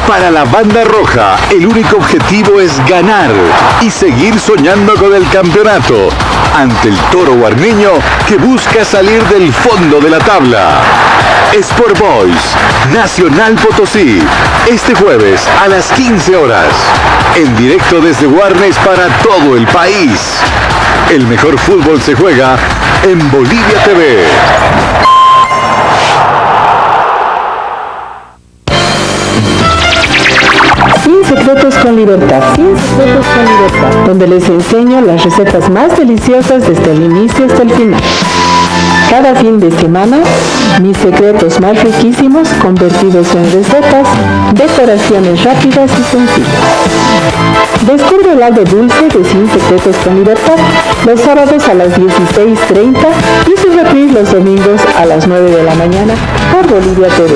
Para la banda roja, el único objetivo es ganar y seguir soñando con el campeonato ante el Toro Guarneño que busca salir del fondo de la tabla. Sport Boys, Nacional Potosí, este jueves a las 15 horas, en directo desde Guarnes para todo el país. El mejor fútbol se juega en Bolivia TV. Sin secretos con libertad, donde les enseño las recetas más deliciosas desde el inicio hasta el final. Cada fin de semana, mis secretos más riquísimos convertidos en recetas, decoraciones rápidas y sencillas. Descubre el lado dulce de Sin Secretos con Libertad los sábados a las 16:30 y su reprise los domingos a las 9 de la mañana por Bolivia TV.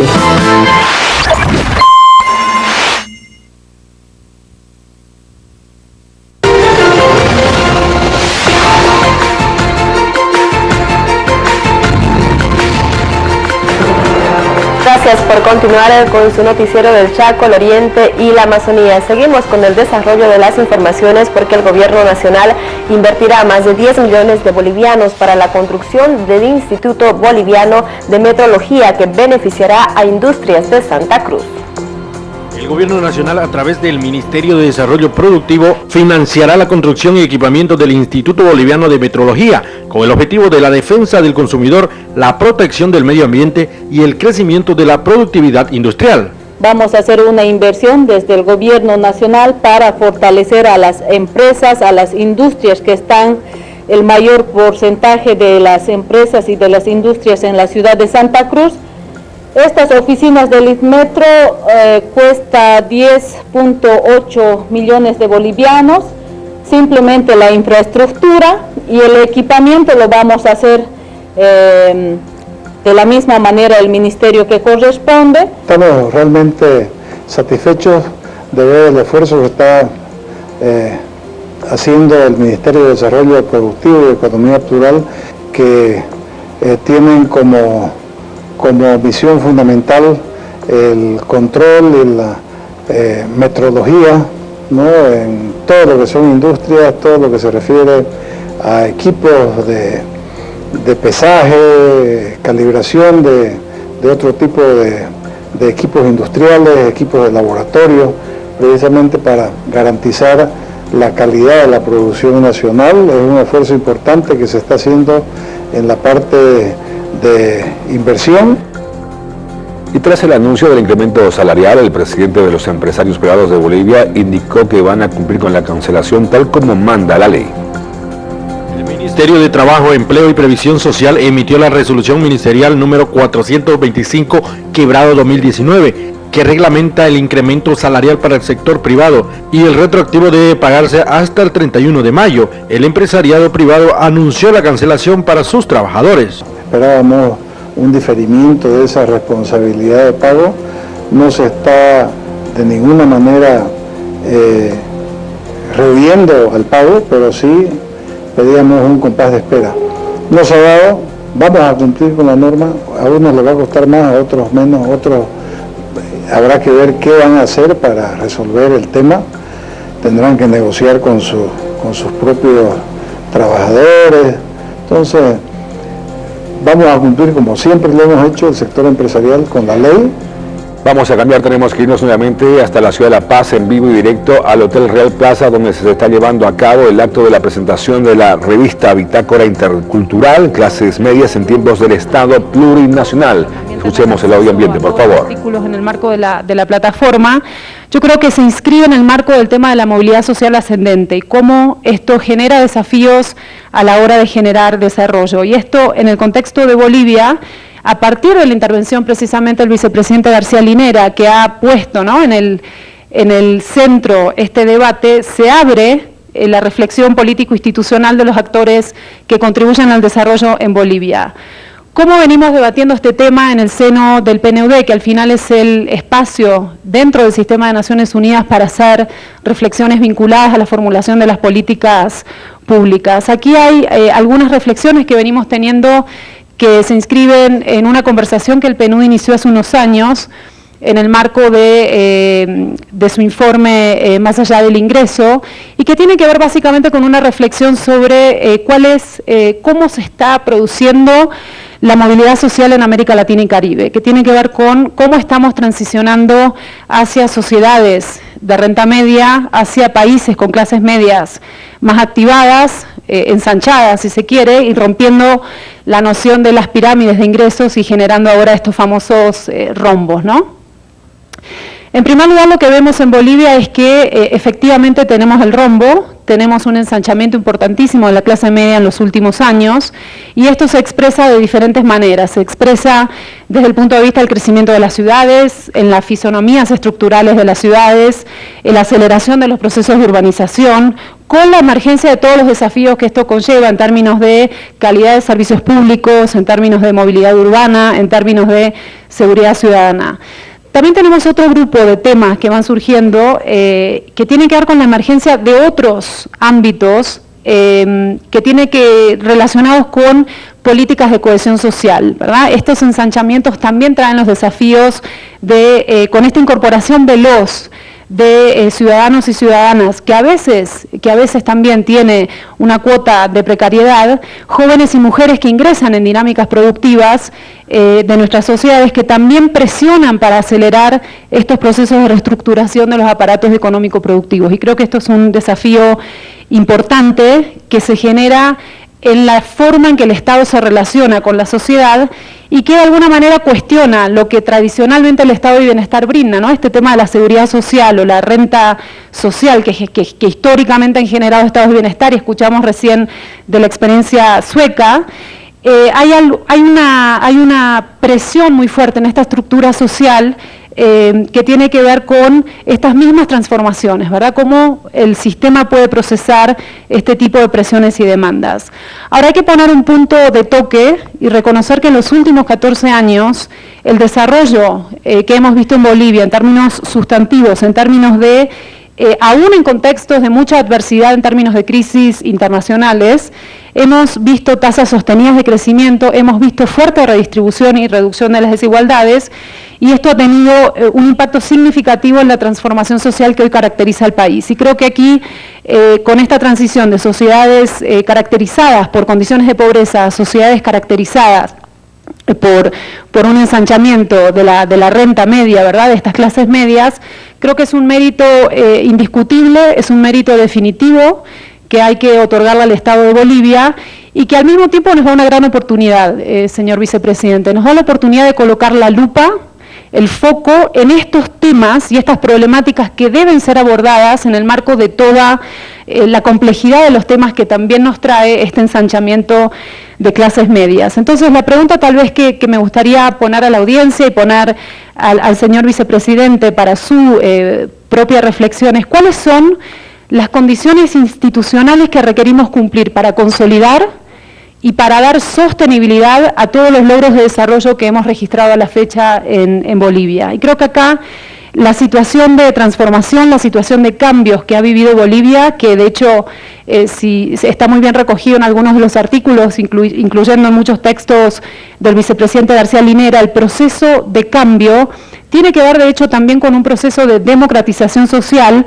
Gracias por continuar con su noticiero del Chaco, el Oriente y la Amazonía. Seguimos con el desarrollo de las informaciones porque el gobierno nacional invertirá más de 10 millones de bolivianos para la construcción del Instituto Boliviano de Metrología que beneficiará a industrias de Santa Cruz. El Gobierno Nacional, a través del Ministerio de Desarrollo Productivo, financiará la construcción y equipamiento del Instituto Boliviano de Metrología, con el objetivo de la defensa del consumidor, la protección del medio ambiente y el crecimiento de la productividad industrial. Vamos a hacer una inversión desde el Gobierno Nacional para fortalecer a las empresas, a las industrias que están, el mayor porcentaje de las empresas y de las industrias en la ciudad de Santa Cruz. Estas oficinas del ITMetro cuesta 10.8 millones de bolivianos, simplemente la infraestructura, y el equipamiento lo vamos a hacer de la misma manera el ministerio que corresponde. Estamos realmente satisfechos de ver el esfuerzo que está haciendo el Ministerio de Desarrollo Productivo y Economía Plural, que tienen como misión fundamental el control y la metrología, ¿no?, en todo lo que son industrias, todo lo que se refiere a equipos de pesaje, calibración de otro tipo de equipos industriales, equipos de laboratorio, precisamente para garantizar la calidad de la producción nacional. Es un esfuerzo importante que se está haciendo en la parte de inversión. Y tras el anuncio del incremento salarial, el presidente de los empresarios privados de Bolivia indicó que van a cumplir con la cancelación tal como manda la ley. El Ministerio de Trabajo, Empleo y Previsión Social emitió la resolución ministerial número 425/2019, que reglamenta el incremento salarial para el sector privado y el retroactivo debe pagarse hasta el 31 de mayo. El empresariado privado anunció la cancelación para sus trabajadores. Esperábamos un diferimiento de esa responsabilidad de pago. No se está de ninguna manera rehudiendo al pago, pero sí pedíamos un compás de espera. No se ha dado, vamos a cumplir con la norma. A unos les va a costar más, a otros menos, a otros habrá que ver qué van a hacer para resolver el tema. Tendrán que negociar con sus propios trabajadores. Entonces, vamos a cumplir como siempre lo hemos hecho el sector empresarial con la ley. Vamos a cambiar, tenemos que irnos nuevamente hasta la ciudad de La Paz en vivo y directo al Hotel Real Plaza, donde se está llevando a cabo el acto de la presentación de la revista Bitácora Intercultural, Clases Medias en Tiempos del Estado Plurinacional. Escuchemos el audio ambiente, por favor. Artículos en el marco de la plataforma, yo creo que se inscribe en el marco del tema de la movilidad social ascendente y cómo esto genera desafíos a la hora de generar desarrollo. Y esto en el contexto de Bolivia, a partir de la intervención precisamente del vicepresidente García Linera, que ha puesto, ¿no?, en el centro este debate, se abre la reflexión político-institucional de los actores que contribuyen al desarrollo en Bolivia. ¿Cómo venimos debatiendo este tema en el seno del PNUD, que al final es el espacio dentro del sistema de Naciones Unidas para hacer reflexiones vinculadas a la formulación de las políticas públicas? Aquí hay algunas reflexiones que venimos teniendo que se inscriben en una conversación que el PNUD inició hace unos años en el marco de su informe Más allá del ingreso, y que tiene que ver básicamente con una reflexión sobre cómo se está produciendo la movilidad social en América Latina y Caribe, que tiene que ver con cómo estamos transicionando hacia sociedades de renta media, hacia países con clases medias más activadas, ensanchadas si se quiere, y rompiendo la noción de las pirámides de ingresos y generando ahora estos famosos rombos, ¿no? En primer lugar, lo que vemos en Bolivia es que efectivamente tenemos el rombo, tenemos un ensanchamiento importantísimo de la clase media en los últimos años, y esto se expresa de diferentes maneras. Se expresa desde el punto de vista del crecimiento de las ciudades, en las fisonomías estructurales de las ciudades, en la aceleración de los procesos de urbanización, con la emergencia de todos los desafíos que esto conlleva en términos de calidad de servicios públicos, en términos de movilidad urbana, en términos de seguridad ciudadana. También tenemos otro grupo de temas que van surgiendo que tienen que ver con la emergencia de otros ámbitos que tienen que relacionados con políticas de cohesión social, ¿verdad? Estos ensanchamientos también traen los desafíos con esta incorporación veloz de ciudadanos y ciudadanas que a veces también tiene una cuota de precariedad, jóvenes y mujeres que ingresan en dinámicas productivas de nuestras sociedades que también presionan para acelerar estos procesos de reestructuración de los aparatos económico-productivos. Y creo que esto es un desafío importante que se genera en la forma en que el Estado se relaciona con la sociedad y que de alguna manera cuestiona lo que tradicionalmente el Estado de Bienestar brinda, ¿no? Este tema de la seguridad social o la renta social que históricamente han generado estados de bienestar, y escuchamos recién de la experiencia sueca. Hay una presión muy fuerte en esta estructura social que tiene que ver con estas mismas transformaciones, ¿verdad? Cómo el sistema puede procesar este tipo de presiones y demandas. Ahora hay que poner un punto de toque y reconocer que en los últimos 14 años el desarrollo que hemos visto en Bolivia en términos sustantivos, en términos de, aún en contextos de mucha adversidad en términos de crisis internacionales, hemos visto tasas sostenidas de crecimiento, hemos visto fuerte redistribución y reducción de las desigualdades, y esto ha tenido un impacto significativo en la transformación social que hoy caracteriza al país. Y creo que aquí, con esta transición de sociedades caracterizadas por condiciones de pobreza a sociedades caracterizadas por un ensanchamiento de la renta media, ¿verdad?, de estas clases medias, creo que es un mérito indiscutible, es un mérito definitivo que hay que otorgarle al Estado de Bolivia y que al mismo tiempo nos da una gran oportunidad, señor vicepresidente. Nos da la oportunidad de colocar la lupa, el foco en estos temas y estas problemáticas que deben ser abordadas en el marco de toda la complejidad de los temas que también nos trae este ensanchamiento de clases medias. Entonces, la pregunta tal vez que me gustaría poner a la audiencia y poner al señor vicepresidente para su propia reflexión es: ¿cuáles son las condiciones institucionales que requerimos cumplir para consolidar y para dar sostenibilidad a todos los logros de desarrollo que hemos registrado a la fecha en Bolivia? Y creo que acá la situación de transformación, la situación de cambios que ha vivido Bolivia, que de hecho está muy bien recogido en algunos de los artículos, incluyendo en muchos textos del vicepresidente García Linera, el proceso de cambio tiene que ver de hecho también con un proceso de democratización social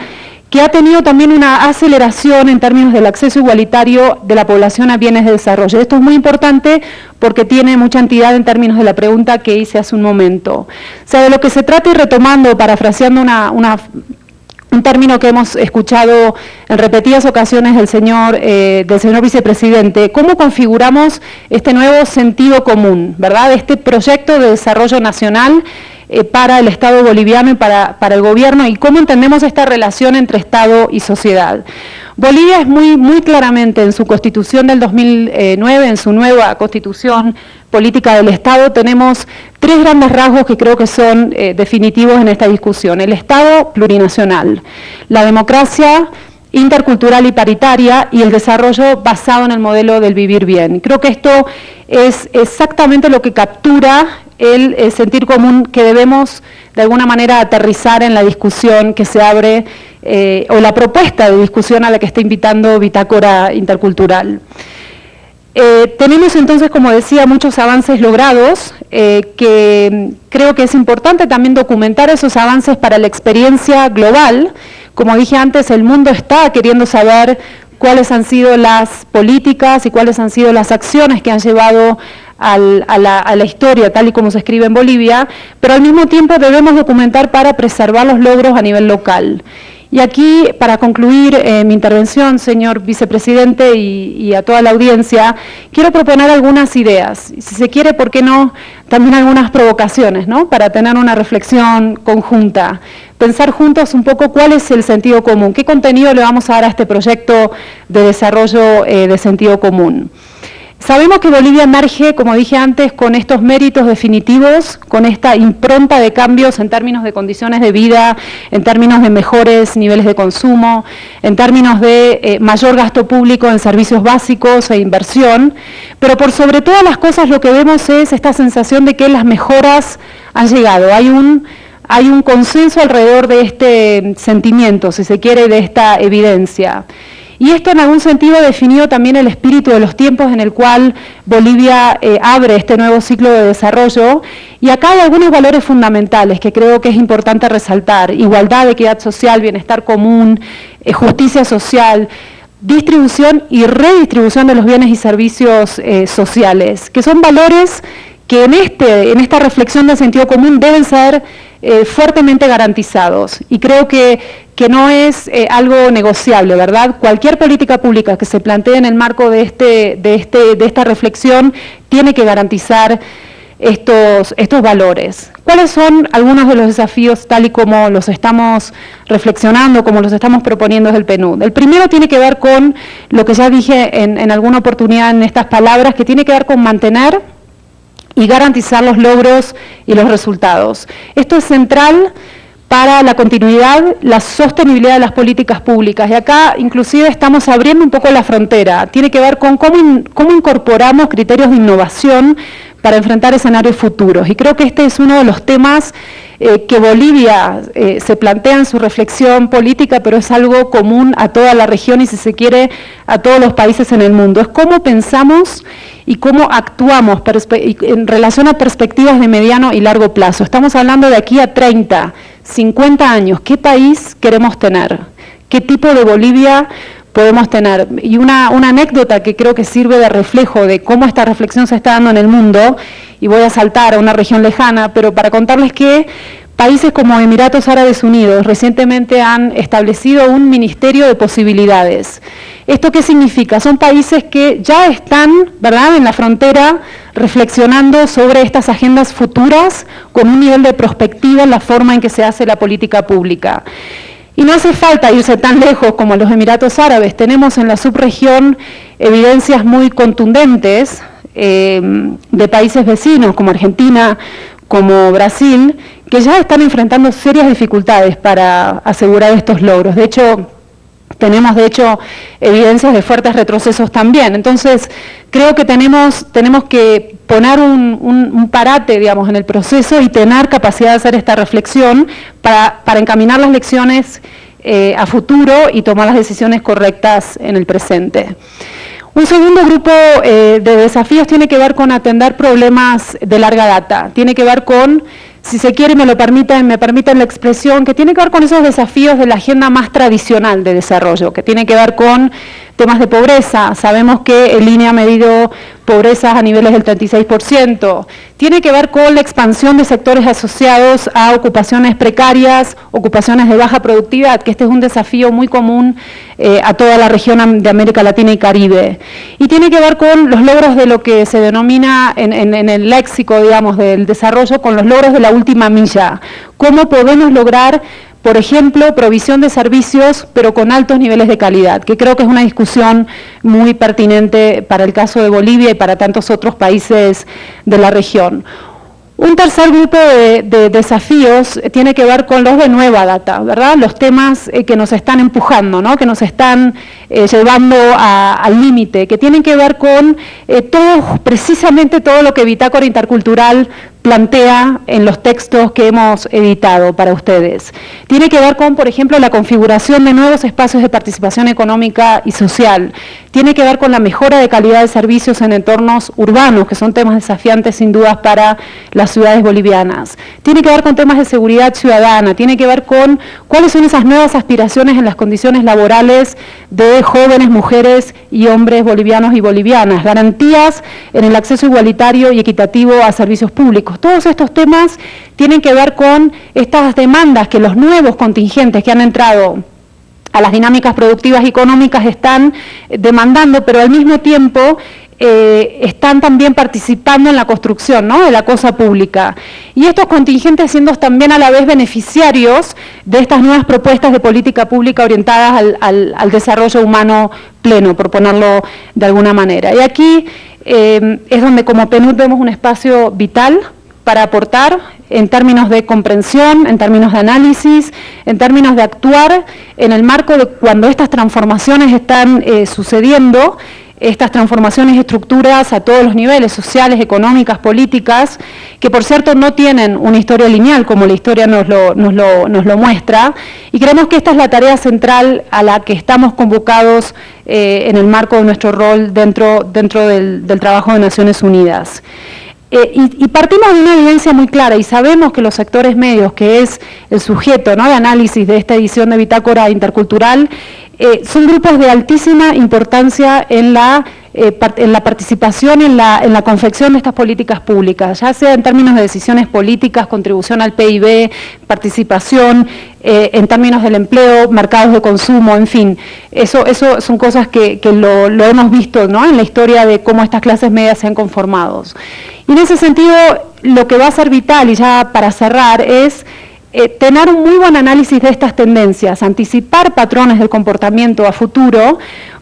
que ha tenido también una aceleración en términos del acceso igualitario de la población a bienes de desarrollo. Esto es muy importante porque tiene mucha entidad en términos de la pregunta que hice hace un momento. O sea, de lo que se trata, y retomando, parafraseando un término que hemos escuchado en repetidas ocasiones del señor vicepresidente, ¿cómo configuramos este nuevo sentido común, ¿verdad?, este proyecto de desarrollo nacional para el Estado boliviano y para el gobierno, y cómo entendemos esta relación entre Estado y sociedad? Bolivia es muy claramente en su constitución del 2009, en su nueva constitución política del Estado, tenemos tres grandes rasgos que creo que son definitivos en esta discusión: el Estado plurinacional, la democracia intercultural y paritaria, y el desarrollo basado en el modelo del vivir bien. Creo que esto es exactamente lo que captura el sentir común que debemos de alguna manera aterrizar en la discusión que se abre o la propuesta de discusión a la que está invitando Bitácora Intercultural. Tenemos entonces, como decía, muchos avances logrados, que creo que es importante también documentar esos avances para la experiencia global. Como dije antes, el mundo está queriendo saber cuáles han sido las políticas y cuáles han sido las acciones que han llevado a la historia, tal y como se escribe en Bolivia, pero al mismo tiempo debemos documentar para preservar los logros a nivel local. Y aquí, para concluir mi intervención, señor vicepresidente, y a toda la audiencia, quiero proponer algunas ideas, y si se quiere, ¿por qué no?, también algunas provocaciones, ¿no?, para tener una reflexión conjunta, pensar juntos un poco cuál es el sentido común, qué contenido le vamos a dar a este proyecto de desarrollo de sentido común. Sabemos que Bolivia emerge, como dije antes, con estos méritos definitivos, con esta impronta de cambios en términos de condiciones de vida, en términos de mejores niveles de consumo, en términos de mayor gasto público en servicios básicos e inversión, pero por sobre todas las cosas lo que vemos es esta sensación de que las mejoras han llegado. Hay un consenso alrededor de este sentimiento, si se quiere, de esta evidencia. Y esto en algún sentido definió también el espíritu de los tiempos en el cual Bolivia abre este nuevo ciclo de desarrollo. Y acá hay algunos valores fundamentales que creo que es importante resaltar: igualdad, equidad social, bienestar común, justicia social, distribución y redistribución de los bienes y servicios sociales, que son valores que en esta reflexión del sentido común deben ser fuertemente garantizados. Y creo que no es algo negociable, ¿verdad? Cualquier política pública que se plantee en el marco de esta reflexión tiene que garantizar estos valores. ¿Cuáles son algunos de los desafíos tal y como los estamos reflexionando, como los estamos proponiendo desde el PNUD? El primero tiene que ver con lo que ya dije en alguna oportunidad en estas palabras, que tiene que ver con mantener y garantizar los logros y los resultados. Esto es central para la continuidad, la sostenibilidad de las políticas públicas. Y acá inclusive estamos abriendo un poco la frontera. Tiene que ver con cómo incorporamos criterios de innovación para enfrentar escenarios futuros. Y creo que este es uno de los temas que Bolivia se plantea en su reflexión política, pero es algo común a toda la región y, si se quiere, a todos los países en el mundo. Es cómo pensamos y cómo actuamos en relación a perspectivas de mediano y largo plazo. Estamos hablando de aquí a 30, 50 años. ¿Qué país queremos tener? ¿Qué tipo de Bolivia podemos tener? Y una anécdota que creo que sirve de reflejo de cómo esta reflexión se está dando en el mundo, y voy a saltar a una región lejana, pero para contarles que países como Emiratos Árabes Unidos recientemente han establecido un ministerio de posibilidades. ¿Esto qué significa? Son países que ya están, ¿verdad?, en la frontera, reflexionando sobre estas agendas futuras con un nivel de prospectiva en la forma en que se hace la política pública. Y no hace falta irse tan lejos como los Emiratos Árabes. Tenemos en la subregión evidencias muy contundentes de países vecinos como Argentina, como Brasil, que ya están enfrentando serias dificultades para asegurar estos logros. De hecho, tenemos evidencias de fuertes retrocesos también. Entonces, creo que tenemos que poner un parate, digamos, en el proceso y tener capacidad de hacer esta reflexión para encaminar las lecciones a futuro y tomar las decisiones correctas en el presente. Un segundo grupo de desafíos tiene que ver con atender problemas de larga data. Tiene que ver con, si se quiere, me permiten la expresión, que tiene que ver con esos desafíos de la agenda más tradicional de desarrollo, que tiene que ver con temas de pobreza. Sabemos que el INE ha medido pobrezas a niveles del 36%. Tiene que ver con la expansión de sectores asociados a ocupaciones precarias, ocupaciones de baja productividad, que este es un desafío muy común a toda la región de América Latina y Caribe. Y tiene que ver con los logros de lo que se denomina en el léxico, digamos, del desarrollo, con los logros de la última milla. ¿Cómo podemos lograr, por ejemplo, provisión de servicios, pero con altos niveles de calidad? Que creo que es una discusión muy pertinente para el caso de Bolivia y para tantos otros países de la región. Un tercer grupo de desafíos tiene que ver con los de nueva data, ¿verdad? Los temas que nos están empujando, ¿no?, que nos están llevando al límite, que tienen que ver con precisamente todo lo que Bitácora Intercultural plantea en los textos que hemos editado para ustedes. Tiene que ver con, por ejemplo, la configuración de nuevos espacios de participación económica y social. Tiene que ver con la mejora de calidad de servicios en entornos urbanos, que son temas desafiantes sin dudas para las ciudades bolivianas. Tiene que ver con temas de seguridad ciudadana, tiene que ver con cuáles son esas nuevas aspiraciones en las condiciones laborales de jóvenes, mujeres y hombres bolivianos y bolivianas, garantías en el acceso igualitario y equitativo a servicios públicos. Todos estos temas tienen que ver con estas demandas que los nuevos contingentes que han entrado a las dinámicas productivas y económicas están demandando, pero al mismo tiempo están también participando en la construcción, ¿no?, de la cosa pública. Y estos contingentes siendo también a la vez beneficiarios de estas nuevas propuestas de política pública orientadas al desarrollo humano pleno, por ponerlo de alguna manera. Y aquí es donde como PNUD vemos un espacio vital para aportar en términos de comprensión, en términos de análisis, en términos de actuar en el marco de cuando estas transformaciones están sucediendo, estas transformaciones y estructuras a todos los niveles, sociales, económicas, políticas, que por cierto no tienen una historia lineal como la historia nos lo muestra, y creemos que esta es la tarea central a la que estamos convocados en el marco de nuestro rol dentro del trabajo de Naciones Unidas. Y partimos de una evidencia muy clara y sabemos que los sectores medios, que es el sujeto, ¿no?, de análisis de esta edición de Bitácora Intercultural, son grupos de altísima importancia en la participación, en la confección de estas políticas públicas, ya sea en términos de decisiones políticas, contribución al PIB, participación, en términos del empleo, mercados de consumo, en fin. Eso son cosas que lo hemos visto, ¿no?, en la historia de cómo estas clases medias se han conformado. Y en ese sentido, lo que va a ser vital, y ya para cerrar, es tener un muy buen análisis de estas tendencias, anticipar patrones del comportamiento a futuro,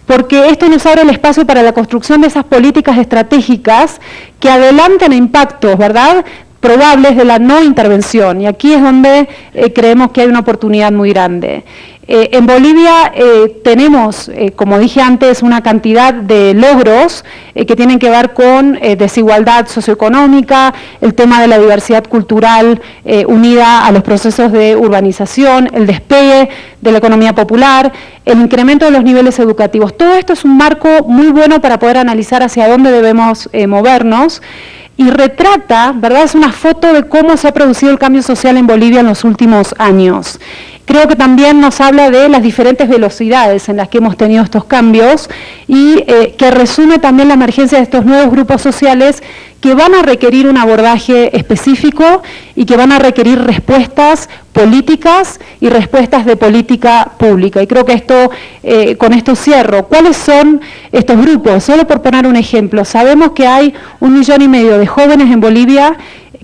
porque esto nos abre el espacio para la construcción de esas políticas estratégicas que adelanten impactos, ¿verdad?, probables de la no intervención. Y aquí es donde creemos que hay una oportunidad muy grande. En Bolivia tenemos, como dije antes, una cantidad de logros que tienen que ver con desigualdad socioeconómica, el tema de la diversidad cultural unida a los procesos de urbanización, el despegue de la economía popular, el incremento de los niveles educativos. Todo esto es un marco muy bueno para poder analizar hacia dónde debemos movernos. Y retrata, ¿verdad?, es una foto de cómo se ha producido el cambio social en Bolivia en los últimos años. Creo que también nos habla de las diferentes velocidades en las que hemos tenido estos cambios y que resume también la emergencia de estos nuevos grupos sociales que van a requerir un abordaje específico y que van a requerir respuestas políticas y respuestas de política pública. Y creo que con esto cierro. ¿Cuáles son estos grupos? Solo por poner un ejemplo, sabemos que hay 1,5 millones de jóvenes en Bolivia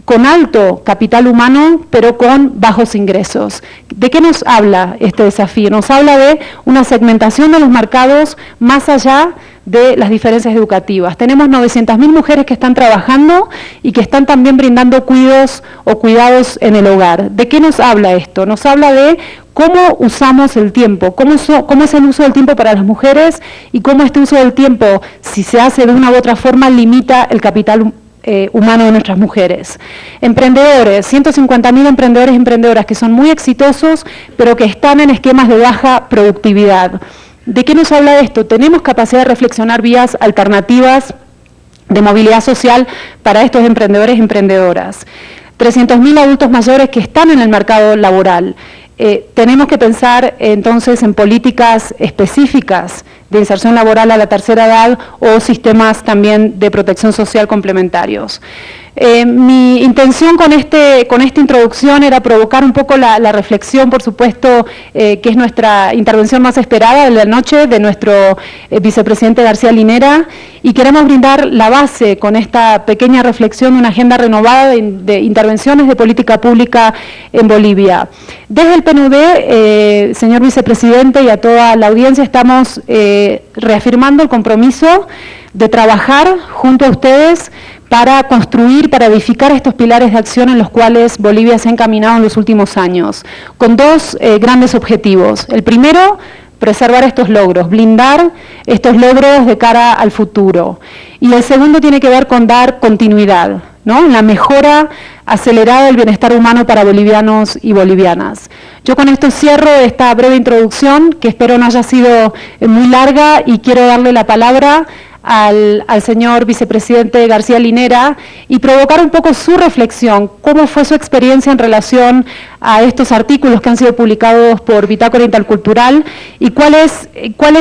con alto capital humano, pero con bajos ingresos. ¿De qué nos habla este desafío? Nos habla de una segmentación de los mercados más allá de las diferencias educativas. Tenemos 900.000 mujeres que están trabajando y que están también brindando cuidados en el hogar. ¿De qué nos habla esto? Nos habla de cómo usamos el tiempo, cómo es el uso del tiempo para las mujeres y cómo este uso del tiempo, si se hace de una u otra forma, limita el capital humano de nuestras mujeres. Emprendedores, 150.000 emprendedores y emprendedoras que son muy exitosos, pero que están en esquemas de baja productividad. ¿De qué nos habla esto? Tenemos capacidad de reflexionar vías alternativas de movilidad social para estos emprendedores y emprendedoras. 300.000 adultos mayores que están en el mercado laboral. Tenemos que pensar entonces en políticas específicas de inserción laboral a la tercera edad o sistemas también de protección social complementarios. Mi intención con esta introducción era provocar un poco la reflexión, por supuesto, que es nuestra intervención más esperada de la noche, de nuestro vicepresidente García Linera, y queremos brindar la base con esta pequeña reflexión de una agenda renovada de intervenciones de política pública en Bolivia. Desde el PNUD, señor vicepresidente, y a toda la audiencia, estamos reafirmando el compromiso de trabajar junto a ustedes para construir, para edificar estos pilares de acción en los cuales Bolivia se ha encaminado en los últimos años, con dos grandes objetivos. El primero, preservar estos logros, blindar estos logros de cara al futuro. Y el segundo tiene que ver con dar continuidad. ¿no?, en la mejora acelerada del bienestar humano para bolivianos y bolivianas. Yo con esto cierro esta breve introducción, que espero no haya sido muy larga, y quiero darle la palabra al señor vicepresidente García Linera y provocar un poco su reflexión, cómo fue su experiencia en relación a estos artículos que han sido publicados por Bitácora Intercultural y cuál es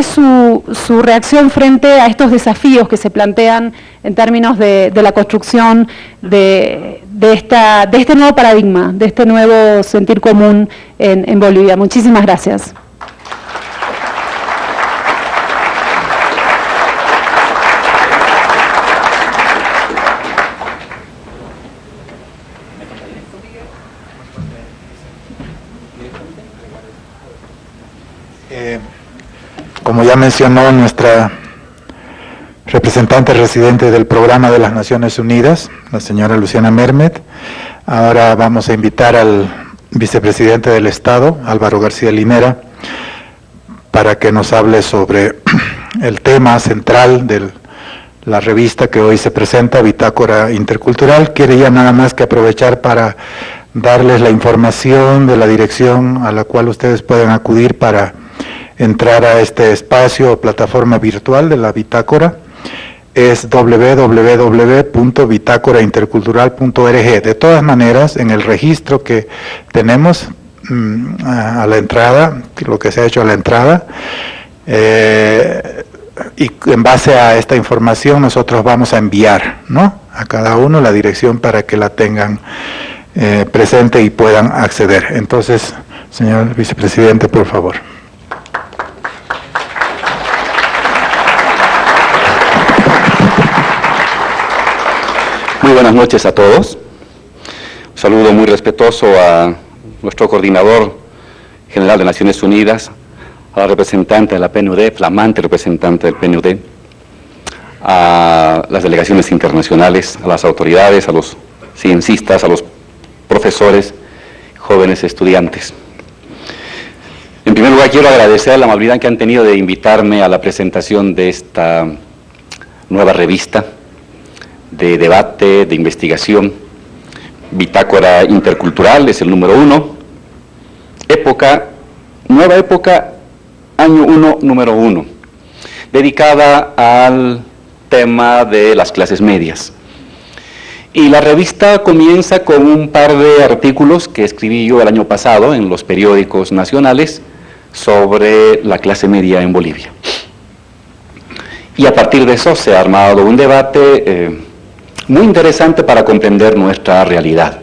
su reacción frente a estos desafíos que se plantean en términos de la construcción de este nuevo paradigma, de este nuevo sentir común en Bolivia. Muchísimas gracias. Como ya mencionó nuestra representante residente del Programa de las Naciones Unidas, la señora Luciana Mermet, ahora vamos a invitar al vicepresidente del Estado, Álvaro García Linera, para que nos hable sobre el tema central de la revista que hoy se presenta, Bitácora Intercultural. Quiere ya nada más que aprovechar para darles la información de la dirección a la cual ustedes pueden acudir para entrar a este espacio o plataforma virtual de la Bitácora. Es www.bitácoraintercultural.org. De todas maneras, en el registro que tenemos a la entrada, lo que se ha hecho a la entrada, y en base a esta información nosotros vamos a enviar, ¿no?, a cada uno la dirección para que la tengan presente y puedan acceder. Entonces, señor vicepresidente, por favor. Muy buenas noches a todos. Un saludo muy respetuoso a nuestro coordinador general de Naciones Unidas, a la representante de la PNUD, flamante representante del PNUD, a las delegaciones internacionales, a las autoridades, a los ciencistas, a los profesores, jóvenes estudiantes. En primer lugar, quiero agradecer la amabilidad que han tenido de invitarme a la presentación de esta nueva revista de debate, de investigación. Bitácora Intercultural es el número 1, nueva época, año 1, número 1, dedicada al tema de las clases medias. Y la revista comienza con un par de artículos que escribí yo el año pasado en los periódicos nacionales sobre la clase media en Bolivia. Y a partir de eso se ha armado un debate muy interesante para comprender nuestra realidad.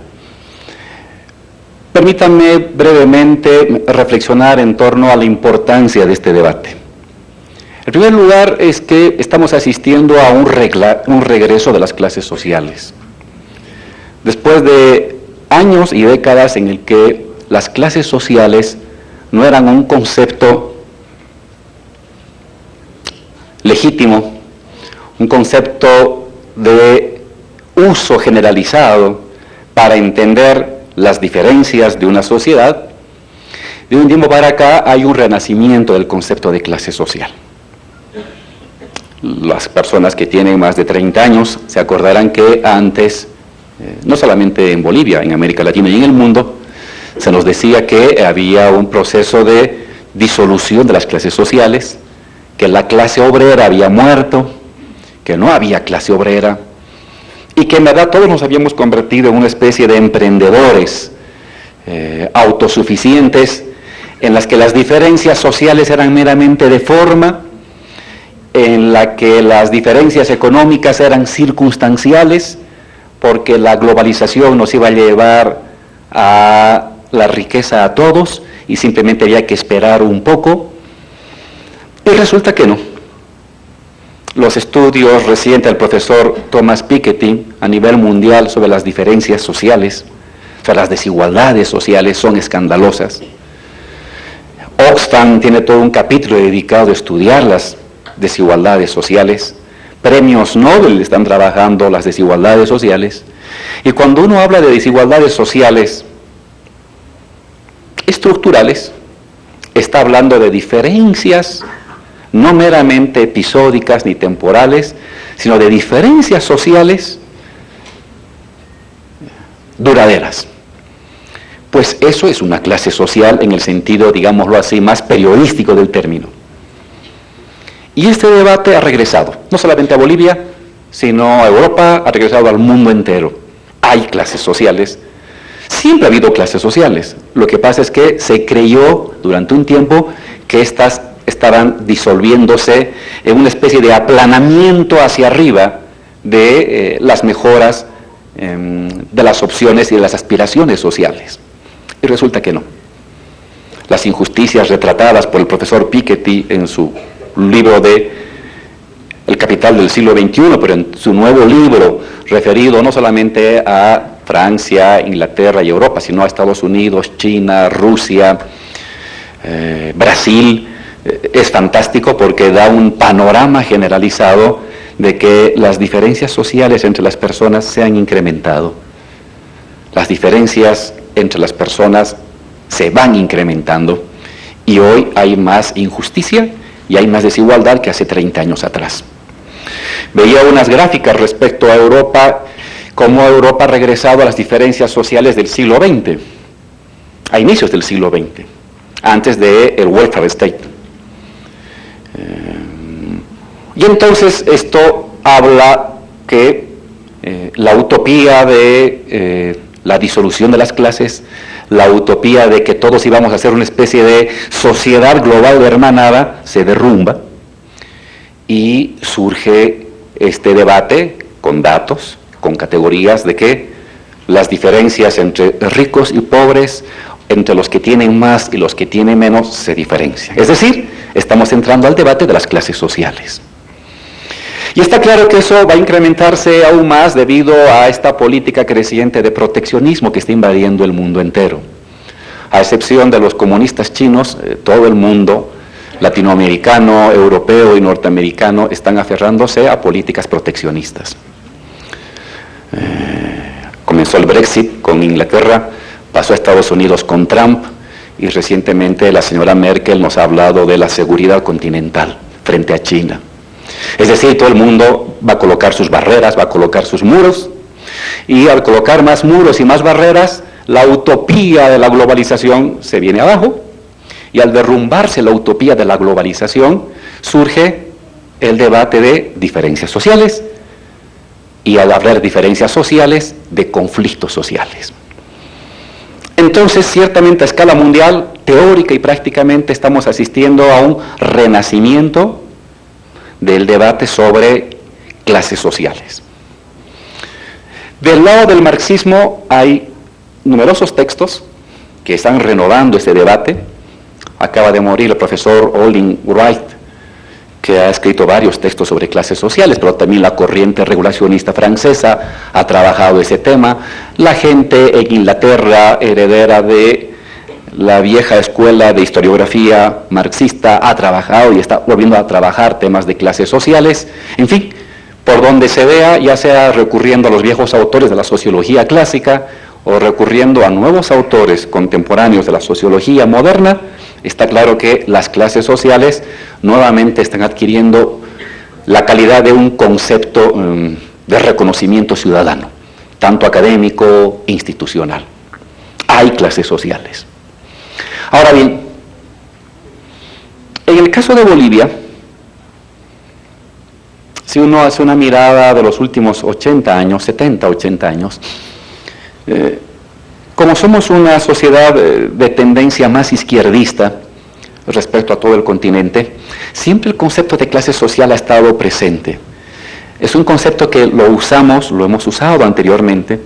Permítanme brevemente reflexionar en torno a la importancia de este debate. En primer lugar es que estamos asistiendo a un regreso de las clases sociales. Después de años y décadas en el que las clases sociales no eran un concepto legítimo, un concepto de uso generalizado para entender las diferencias de una sociedad, de un tiempo para acá hay un renacimiento del concepto de clase social. Las personas que tienen más de 30 años se acordarán que antes, no solamente en Bolivia, en América Latina y en el mundo, se nos decía que había un proceso de disolución de las clases sociales, que la clase obrera había muerto, que no había clase obrera, y que en verdad todos nos habíamos convertido en una especie de emprendedores autosuficientes, en las que las diferencias sociales eran meramente de forma, en la que las diferencias económicas eran circunstanciales, porque la globalización nos iba a llevar a la riqueza a todos y simplemente había que esperar un poco. Y resulta que no. Los estudios recientes del profesor Thomas Piketty a nivel mundial sobre las diferencias sociales, sobre las desigualdades sociales, son escandalosas. Oxfam tiene todo un capítulo dedicado a estudiar las desigualdades sociales. Premios Nobel están trabajando las desigualdades sociales. Y cuando uno habla de desigualdades sociales estructurales, está hablando de diferencias no meramente episódicas ni temporales, sino de diferencias sociales duraderas. Pues eso es una clase social en el sentido, digámoslo así, más periodístico del término. Y este debate ha regresado, no solamente a Bolivia, sino a Europa, ha regresado al mundo entero. Hay clases sociales, siempre ha habido clases sociales. Lo que pasa es que se creyó durante un tiempo que estas estaban disolviéndose en una especie de aplanamiento hacia arriba de las mejoras de las opciones y de las aspiraciones sociales. Y resulta que no. Las injusticias retratadas por el profesor Piketty en su libro de El Capital del siglo XXI, pero en su nuevo libro referido no solamente a Francia, Inglaterra y Europa, sino a Estados Unidos, China, Rusia, Brasil, es fantástico porque da un panorama generalizado de que las diferencias sociales entre las personas se han incrementado. Las diferencias entre las personas se van incrementando y hoy hay más injusticia y hay más desigualdad que hace 30 años atrás. Veía unas gráficas respecto a Europa, cómo Europa ha regresado a las diferencias sociales del siglo XX, a inicios del siglo XX, antes del welfare state. Y entonces esto habla que la utopía de la disolución de las clases, la utopía de que todos íbamos a ser una especie de sociedad global hermanada, se derrumba y surge este debate con datos, con categorías de que las diferencias entre ricos y pobres, entre los que tienen más y los que tienen menos, se diferencian. Es decir, estamos entrando al debate de las clases sociales. Y está claro que eso va a incrementarse aún más debido a esta política creciente de proteccionismo que está invadiendo el mundo entero. A excepción de los comunistas chinos, todo el mundo latinoamericano, europeo y norteamericano están aferrándose a políticas proteccionistas. Comenzó el Brexit con Inglaterra, pasó a Estados Unidos con Trump y recientemente la señora Merkel nos ha hablado de la seguridad continental frente a China. Es decir, todo el mundo va a colocar sus barreras, va a colocar sus muros, y al colocar más muros y más barreras, la utopía de la globalización se viene abajo, y al derrumbarse la utopía de la globalización, surge el debate de diferencias sociales, y al hablar de diferencias sociales, de conflictos sociales. Entonces, ciertamente a escala mundial, teórica y prácticamente, estamos asistiendo a un renacimiento del debate sobre clases sociales. Del lado del marxismo hay numerosos textos que están renovando este debate. Acaba de morir el profesor Olin Wright, que ha escrito varios textos sobre clases sociales, pero también la corriente regulacionista francesa ha trabajado ese tema. La gente en Inglaterra, heredera de la vieja escuela de historiografía marxista, ha trabajado y está volviendo a trabajar temas de clases sociales. En fin, por donde se vea, ya sea recurriendo a los viejos autores de la sociología clásica o recurriendo a nuevos autores contemporáneos de la sociología moderna, está claro que las clases sociales nuevamente están adquiriendo la calidad de un concepto de reconocimiento ciudadano, tanto académico e institucional. Hay clases sociales. Ahora bien, en el caso de Bolivia, si uno hace una mirada de los últimos 80 años, 70, 80 años, como somos una sociedad de tendencia más izquierdista respecto a todo el continente, siempre el concepto de clase social ha estado presente. Es un concepto que lo hemos usado anteriormente,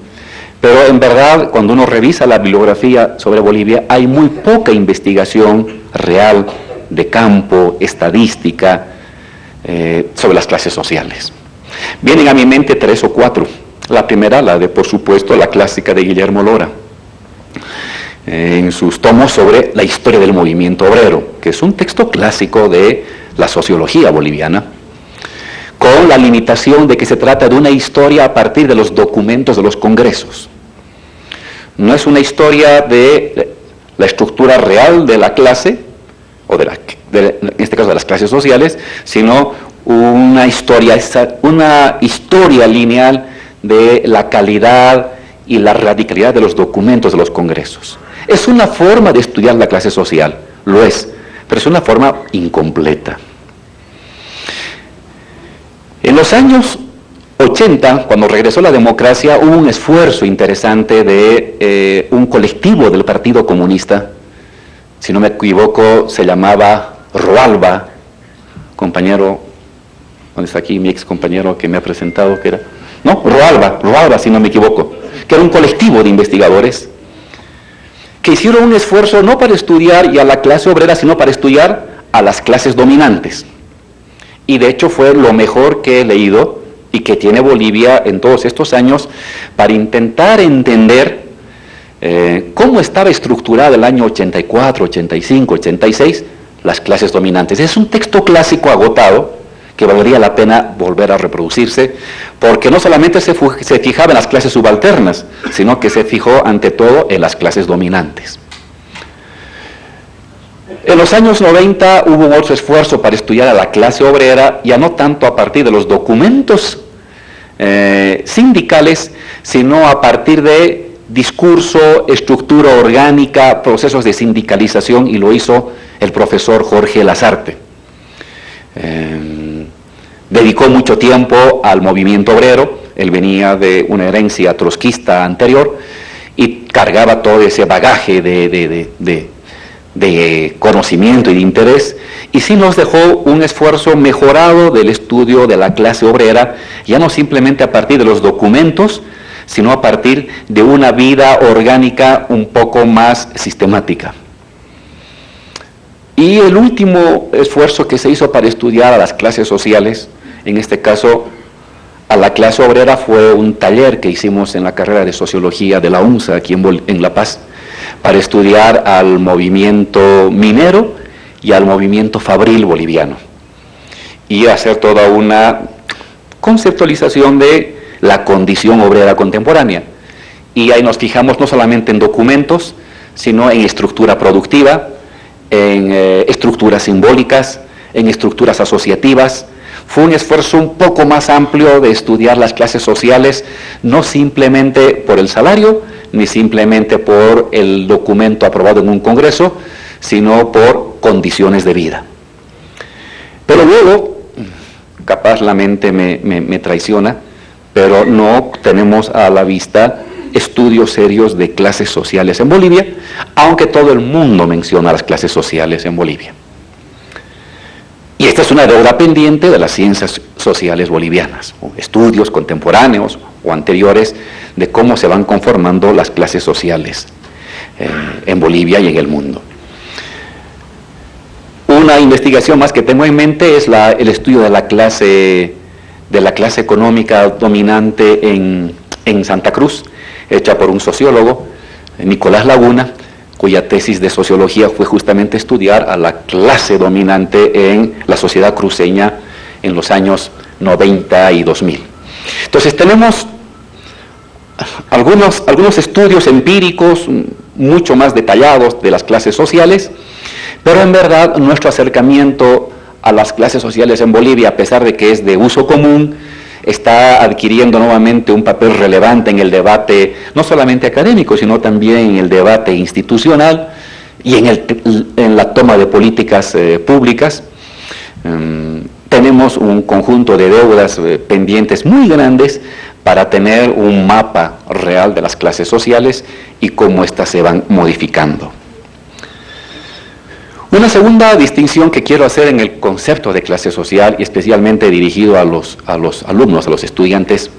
pero en verdad, cuando uno revisa la bibliografía sobre Bolivia, hay muy poca investigación real de campo, estadística, sobre las clases sociales. Vienen a mi mente 3 o 4. La primera, la de, por supuesto, la clásica de Guillermo Lora, en sus tomos sobre la historia del movimiento obrero, que es un texto clásico de la sociología boliviana, con la limitación de que se trata de una historia a partir de los documentos de los congresos. No es una historia de la estructura real de la clase, o en este caso de las clases sociales, sino una historia lineal de la calidad y la radicalidad de los documentos de los congresos. Es una forma de estudiar la clase social, lo es, pero es una forma incompleta. En los años 80, cuando regresó la democracia, hubo un esfuerzo interesante de un colectivo del Partido Comunista, si no me equivoco, se llamaba Roalba, compañero, ¿dónde está aquí mi ex compañero que me ha presentado? Que era, no, Roalba, si no me equivoco, que era un colectivo de investigadores que hicieron un esfuerzo no para estudiar y a la clase obrera, sino para estudiar a las clases dominantes. Y de hecho fue lo mejor que he leído y que tiene Bolivia en todos estos años para intentar entender cómo estaba estructurada el año 84, 85, 86 las clases dominantes. Es un texto clásico agotado que valdría la pena volver a reproducirse, porque no solamente se fijaba en las clases subalternas, sino que se fijó ante todo en las clases dominantes. En los años 90 hubo otro esfuerzo para estudiar a la clase obrera, ya no tanto a partir de los documentos sindicales, sino a partir de discurso, estructura orgánica, procesos de sindicalización, y lo hizo el profesor Jorge Lazarte. Dedicó mucho tiempo al movimiento obrero, él venía de una herencia trotskista anterior y cargaba todo ese bagaje de conocimiento y de interés, y sí nos dejó un esfuerzo mejorado del estudio de la clase obrera, ya no simplemente a partir de los documentos, sino a partir de una vida orgánica un poco más sistemática. Y el último esfuerzo que se hizo para estudiar a las clases sociales, en este caso a la clase obrera, fue un taller que hicimos en la carrera de Sociología de la UNSA, aquí en La Paz, para estudiar al movimiento minero y al movimiento fabril boliviano, y hacer toda una conceptualización de la condición obrera contemporánea. Y ahí nos fijamos no solamente en documentos, sino en estructura productiva, en estructuras simbólicas, en estructuras asociativas. Fue un esfuerzo un poco más amplio de estudiar las clases sociales, no simplemente por el salario, ni simplemente por el documento aprobado en un congreso, sino por condiciones de vida. Pero luego, capaz la mente me traiciona, pero no tenemos a la vista estudios serios de clases sociales en Bolivia, aunque todo el mundo menciona las clases sociales en Bolivia. Y esta es una deuda pendiente de las ciencias sociales bolivianas, o estudios contemporáneos o anteriores de cómo se van conformando las clases sociales en Bolivia y en el mundo. Una investigación más que tengo en mente es el estudio de la clase económica dominante en Santa Cruz, hecha por un sociólogo, Nicolás Laguna, cuya tesis de sociología fue justamente estudiar a la clase dominante en la sociedad cruceña en los años 90 y 2000. Entonces tenemos algunos estudios empíricos mucho más detallados de las clases sociales, pero en verdad nuestro acercamiento a las clases sociales en Bolivia, a pesar de que es de uso común, está adquiriendo nuevamente un papel relevante en el debate, no solamente académico, sino también en el debate institucional y en la toma de políticas públicas. Tenemos un conjunto de deudas pendientes muy grandes para tener un mapa real de las clases sociales y cómo éstas se van modificando. Una segunda distinción que quiero hacer en el concepto de clase social, y especialmente dirigido a los alumnos, a los estudiantes,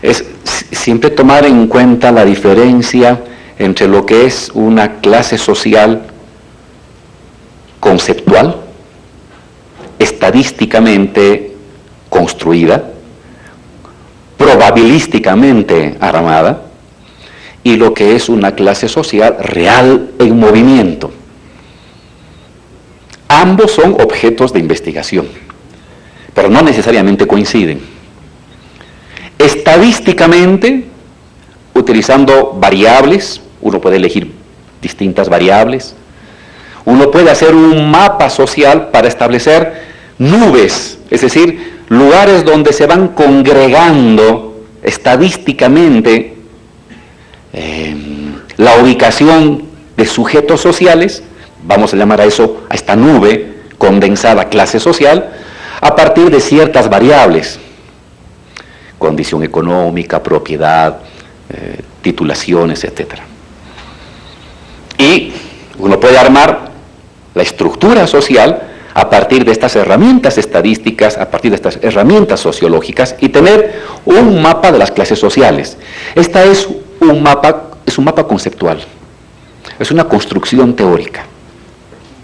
es siempre tomar en cuenta la diferencia entre lo que es una clase social conceptual, estadísticamente construida, probabilísticamente armada, y lo que es una clase social real en movimiento. Ambos son objetos de investigación, pero no necesariamente coinciden. Estadísticamente, utilizando variables, uno puede elegir distintas variables, uno puede hacer un mapa social para establecer nubes, es decir, lugares donde se van congregando estadísticamente la ubicación de sujetos sociales, vamos a llamar a eso, a esta nube condensada clase social, a partir de ciertas variables, condición económica, propiedad, titulaciones, etc. Y uno puede armar la estructura social a partir de estas herramientas estadísticas, a partir de estas herramientas sociológicas, y tener un mapa de las clases sociales. Esta es un mapa conceptual, es una construcción teórica,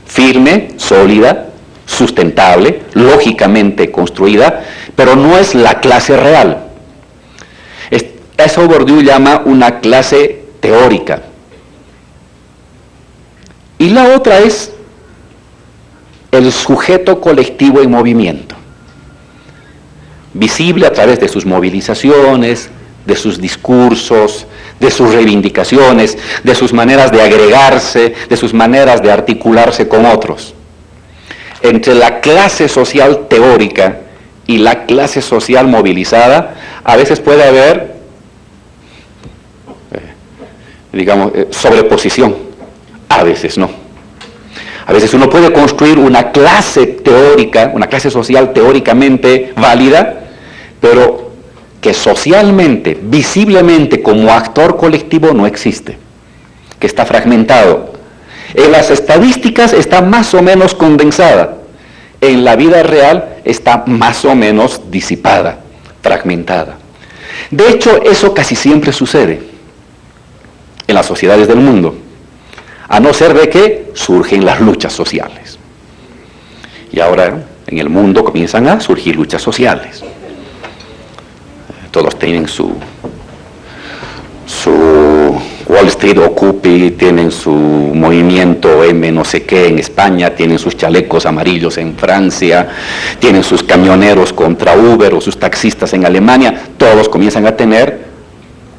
firme, sólida, sustentable, lógicamente construida, pero no es la clase real. Eso Bourdieu llama una clase teórica. Y la otra es el sujeto colectivo en movimiento, visible a través de sus movilizaciones, de sus discursos, de sus reivindicaciones, de sus maneras de agregarse, de sus maneras de articularse con otros. Entre la clase social teórica y la clase social movilizada, a veces puede haber, sobreposición, a veces no. A veces uno puede construir una clase teórica, una clase social teóricamente válida, pero que socialmente, visiblemente, como actor colectivo no existe, que está fragmentado. En las estadísticas está más o menos condensada, en la vida real está más o menos disipada, fragmentada. De hecho, eso casi siempre sucede en las sociedades del mundo, a no ser de que surgen las luchas sociales. Y ahora en el mundo comienzan a surgir luchas sociales. Todos tienen su Wall Street Occupy, tienen su movimiento M no sé qué en España, tienen sus chalecos amarillos en Francia, tienen sus camioneros contra Uber o sus taxistas en Alemania. Todos comienzan a tener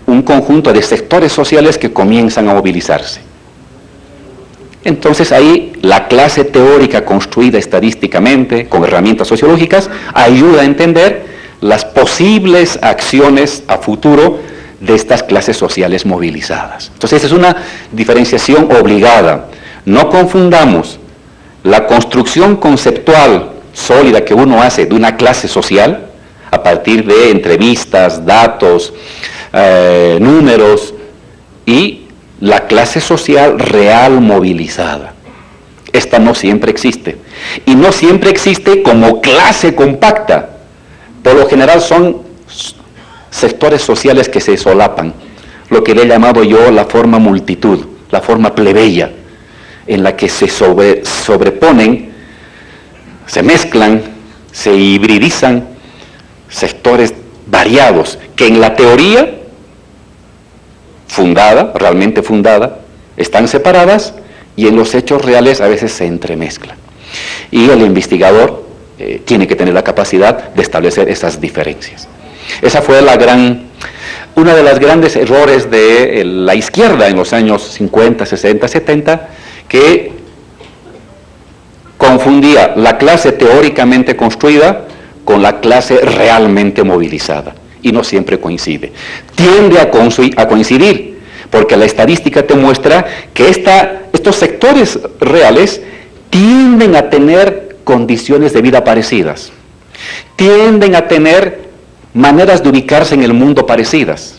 un conjunto de sectores sociales que comienzan a movilizarse. Entonces ahí la clase teórica construida estadísticamente con herramientas sociológicas ayuda a entender las posibles acciones a futuro de estas clases sociales movilizadas. Entonces esa es una diferenciación obligada. No confundamos la construcción conceptual sólida que uno hace de una clase social a partir de entrevistas, datos, números, y la clase social real movilizada. Esta no siempre existe. Y no siempre existe como clase compacta. Por lo general son sectores sociales que se solapan. Lo que le he llamado yo la forma multitud, la forma plebeya, en la que se sobreponen, se mezclan, se hibridizan sectores variados, que en la teoría realmente fundada, están separadas, y en los hechos reales a veces se entremezclan. Y el investigador tiene que tener la capacidad de establecer esas diferencias. Esa fue una de las grandes errores de la izquierda en los años 50, 60, 70, que confundía la clase teóricamente construida con la clase realmente movilizada. Y no siempre coincide. Tiende a coincidir, porque la estadística te muestra que estos sectores reales tienden a tener condiciones de vida parecidas, tienden a tener maneras de ubicarse en el mundo parecidas,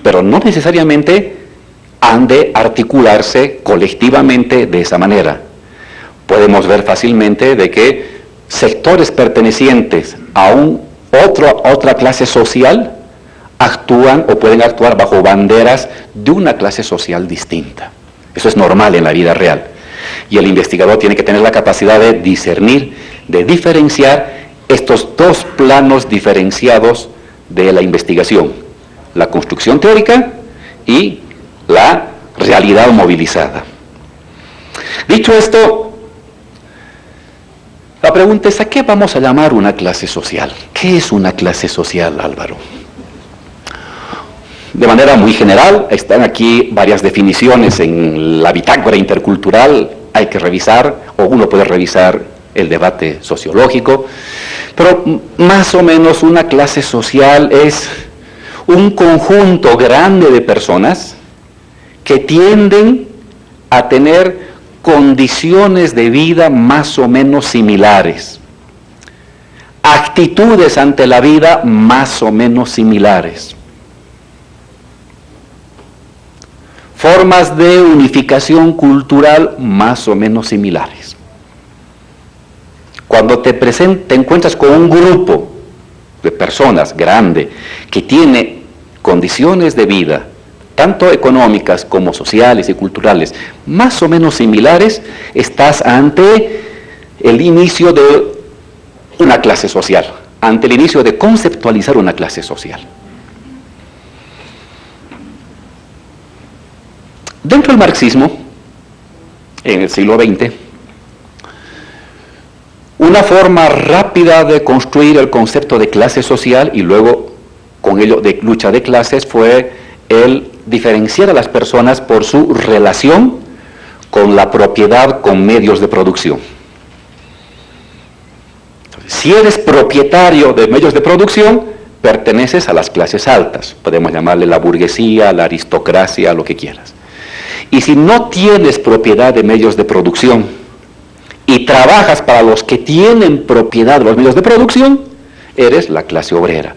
pero no necesariamente han de articularse colectivamente de esa manera. Podemos ver fácilmente de que sectores pertenecientes a otra clase social actúan o pueden actuar bajo banderas de una clase social distinta. Eso es normal en la vida real. Y el investigador tiene que tener la capacidad de discernir, de diferenciar estos dos planos diferenciados de la investigación: la construcción teórica y la realidad movilizada. Dicho esto, la pregunta es: ¿a qué vamos a llamar una clase social? ¿Qué es una clase social, Álvaro? De manera muy general, están aquí varias definiciones en la bitácora intercultural, hay que revisar, o uno puede revisar el debate sociológico, pero más o menos una clase social es un conjunto grande de personas que tienden a tener condiciones de vida más o menos similares, actitudes ante la vida más o menos similares, formas de unificación cultural más o menos similares. Cuando te encuentras con un grupo de personas grande que tiene condiciones de vida, tanto económicas como sociales y culturales, más o menos similares, estás ante el inicio de una clase social, ante el inicio de conceptualizar una clase social. Dentro del marxismo, en el siglo XX, una forma rápida de construir el concepto de clase social y luego con ello de lucha de clases fue el diferenciar a las personas por su relación con la propiedad, con medios de producción. Si eres propietario de medios de producción, perteneces a las clases altas, podemos llamarle la burguesía, la aristocracia, lo que quieras. Y si no tienes propiedad de medios de producción y trabajas para los que tienen propiedad de los medios de producción, eres la clase obrera.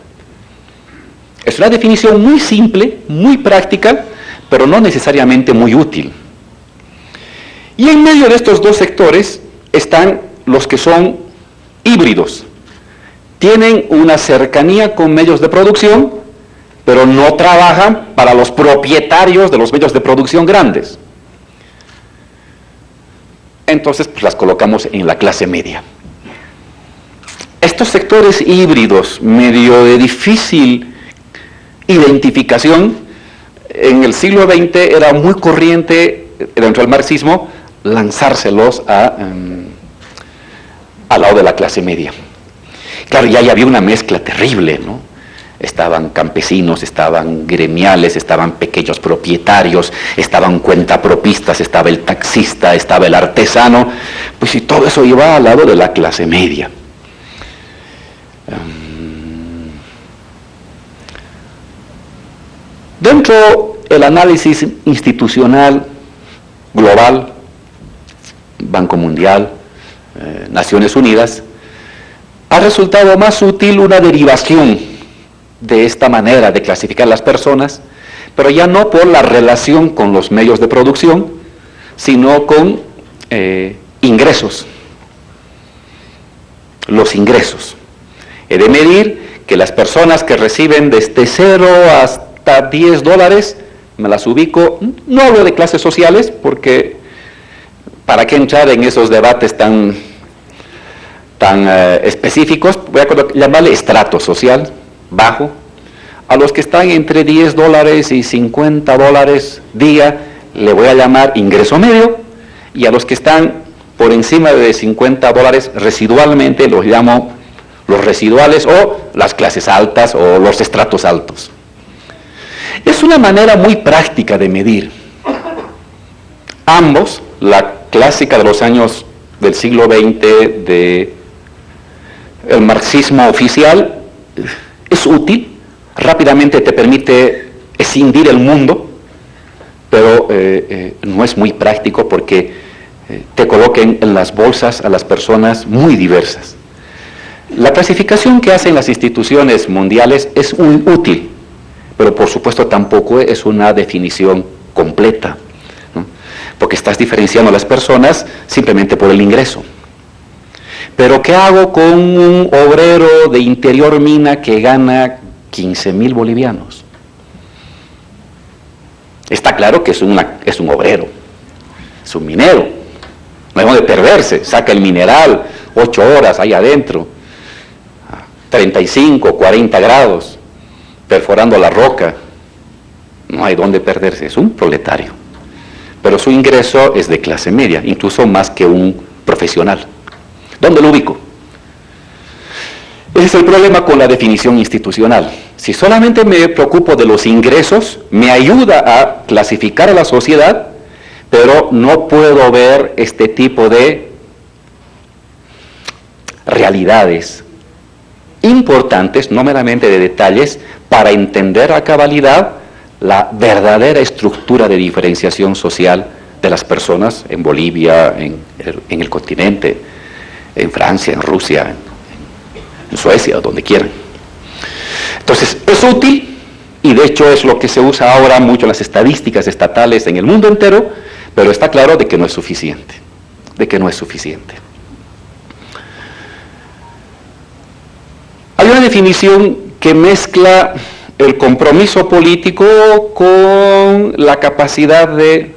Es una definición muy simple, muy práctica, pero no necesariamente muy útil. Y en medio de estos dos sectores están los que son híbridos. Tienen una cercanía con medios de producción, pero no trabajan para los propietarios de los medios de producción grandes. Entonces, pues las colocamos en la clase media. Estos sectores híbridos, medio de difícil identificación, en el siglo XX era muy corriente dentro del marxismo lanzárselos al lado de la clase media. Claro, ya había una mezcla terrible, ¿no? Estaban campesinos, estaban gremiales, estaban pequeños propietarios, estaban cuentapropistas, estaba el taxista, estaba el artesano, pues y todo eso iba al lado de la clase media. Dentro del análisis institucional global, Banco Mundial, Naciones Unidas, ha resultado más útil una derivación de esta manera de clasificar las personas, pero ya no por la relación con los medios de producción, sino con ingresos. Los ingresos. He de medir que las personas que reciben desde 0 hasta $10, me las ubico, no hablo de clases sociales, porque para qué entrar en esos debates tan específicos, voy a llamarle estrato social bajo. A los que están entre $10 y $50 día, le voy a llamar ingreso medio, y a los que están por encima de $50 residualmente, los llamo los residuales o las clases altas o los estratos altos. Es una manera muy práctica de medir. Ambos, la clásica de los años del siglo XX de el marxismo oficial, es útil, rápidamente te permite escindir el mundo, pero no es muy práctico porque te coloquen en las bolsas a las personas muy diversas. La clasificación que hacen las instituciones mundiales es muy útil, pero por supuesto tampoco es una definición completa, ¿no? Porque estás diferenciando a las personas simplemente por el ingreso. Pero ¿qué hago con un obrero de Interior Mina que gana 15,000 bolivianos? Está claro que es un obrero, es un minero, no hay de perderse, saca el mineral 8 horas ahí adentro, 35, 40 grados, perforando la roca, no hay dónde perderse, es un proletario, pero su ingreso es de clase media, incluso más que un profesional. ¿Dónde lo ubico? Ese es el problema con la definición institucional. Si solamente me preocupo de los ingresos, me ayuda a clasificar a la sociedad, pero no puedo ver este tipo de realidades importantes, no meramente de detalles, para entender a cabalidad la verdadera estructura de diferenciación social de las personas en Bolivia, en el continente, en Francia, en Rusia, en Suecia, donde quieran. Entonces, es útil, y de hecho es lo que se usa ahora mucho en las estadísticas estatales en el mundo entero, pero está claro de que no es suficiente, Hay una definición que mezcla el compromiso político con la capacidad de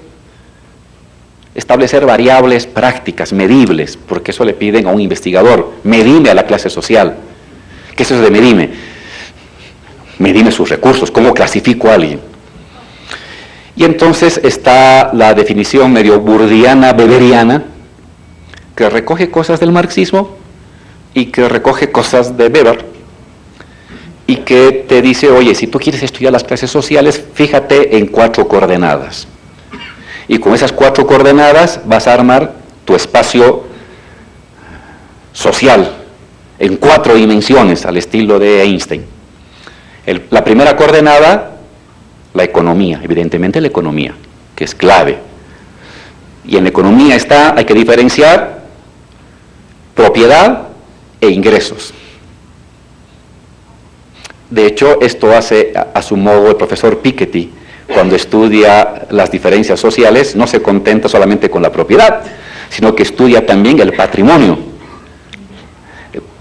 establecer variables prácticas, medibles, porque eso le piden a un investigador, medime a la clase social. ¿Qué es eso de medime? Medime sus recursos, ¿cómo clasifico a alguien? Y entonces está la definición medio burdiana, weberiana, que recoge cosas del marxismo y que recoge cosas de Weber, y que te dice, oye, si tú quieres estudiar las clases sociales, fíjate en 4 coordenadas. Y con esas 4 coordenadas vas a armar tu espacio social en 4 dimensiones, al estilo de Einstein. La primera coordenada, la economía, evidentemente la economía, que es clave. Y en la economía hay que diferenciar propiedad e ingresos. De hecho, esto hace a su modo el profesor Piketty, cuando estudia las diferencias sociales, no se contenta solamente con la propiedad, sino que estudia también el patrimonio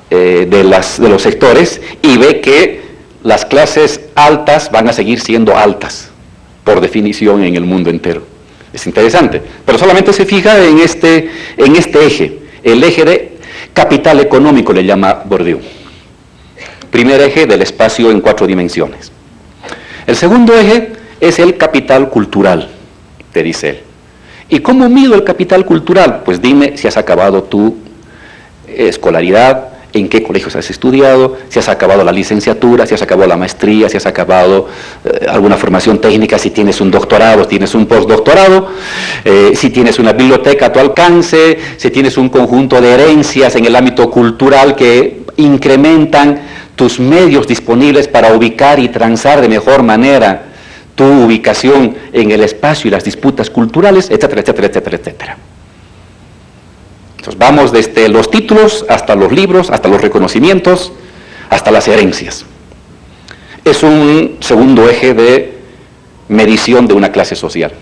de los sectores, y ve que las clases altas van a seguir siendo altas, por definición, en el mundo entero. Es interesante, pero solamente se fija en este eje, el eje de capital económico, le llama Bourdieu. Primer eje del espacio en 4 dimensiones. El segundo eje es el capital cultural, te dice él. ¿Y cómo mido el capital cultural? Pues dime si has acabado tu escolaridad, en qué colegios has estudiado, si has acabado la licenciatura, si has acabado la maestría, si has acabado alguna formación técnica, si tienes un doctorado, si tienes un postdoctorado, si tienes una biblioteca a tu alcance, si tienes un conjunto de herencias en el ámbito cultural que incrementan tus medios disponibles para ubicar y transar de mejor manera tu ubicación en el espacio y las disputas culturales, etcétera, etcétera, etcétera, etcétera. Entonces vamos desde los títulos hasta los libros, hasta los reconocimientos, hasta las herencias. Es un segundo eje de medición de una clase social.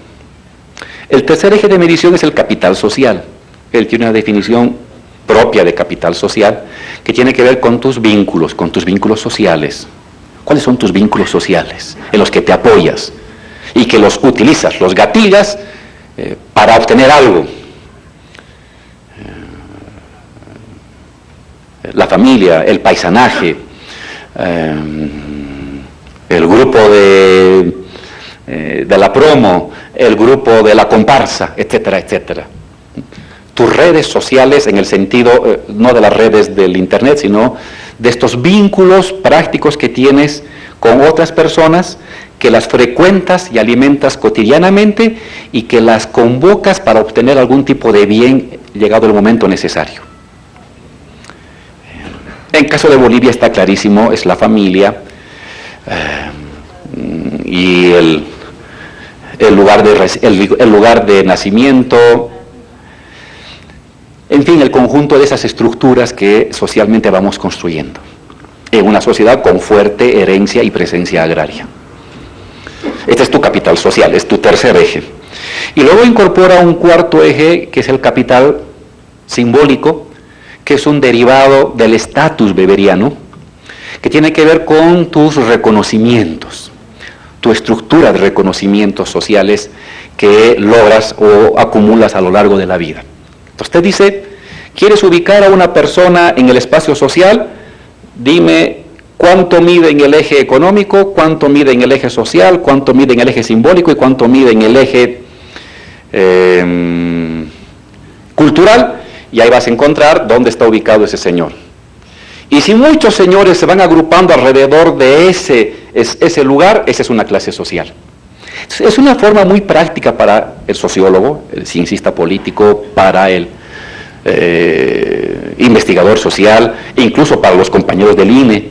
El tercer eje de medición es el capital social. Él tiene una definición propia de capital social, que tiene que ver con tus vínculos sociales. ¿Cuáles son tus vínculos sociales en los que te apoyas y que los utilizas, los gatillas para obtener algo? La familia, el paisanaje, el grupo de la promo, el grupo de la comparsa, etcétera, etcétera. Tus redes sociales, en el sentido no de las redes del internet, sino de estos vínculos prácticos que tienes con otras personas, que las frecuentas y alimentas cotidianamente y que las convocas para obtener algún tipo de bien llegado el momento necesario. En caso de Bolivia está clarísimo, es la familia y el lugar de nacimiento. En fin, el conjunto de esas estructuras que socialmente vamos construyendo en una sociedad con fuerte herencia y presencia agraria. Este es tu capital social, es tu tercer eje. Y luego incorpora un cuarto eje, que es el capital simbólico, que es un derivado del estatus weberiano, que tiene que ver con tus reconocimientos, tu estructura de reconocimientos sociales que logras o acumulas a lo largo de la vida. Entonces te dice, ¿quieres ubicar a una persona en el espacio social? Dime cuánto mide en el eje económico, cuánto mide en el eje social, cuánto mide en el eje simbólico y cuánto mide en el eje cultural, y ahí vas a encontrar dónde está ubicado ese señor. Y si muchos señores se van agrupando alrededor de ese lugar, esa es una clase social. Es una forma muy práctica para el sociólogo, el ciencista político, para el investigador social, e incluso para los compañeros del INE,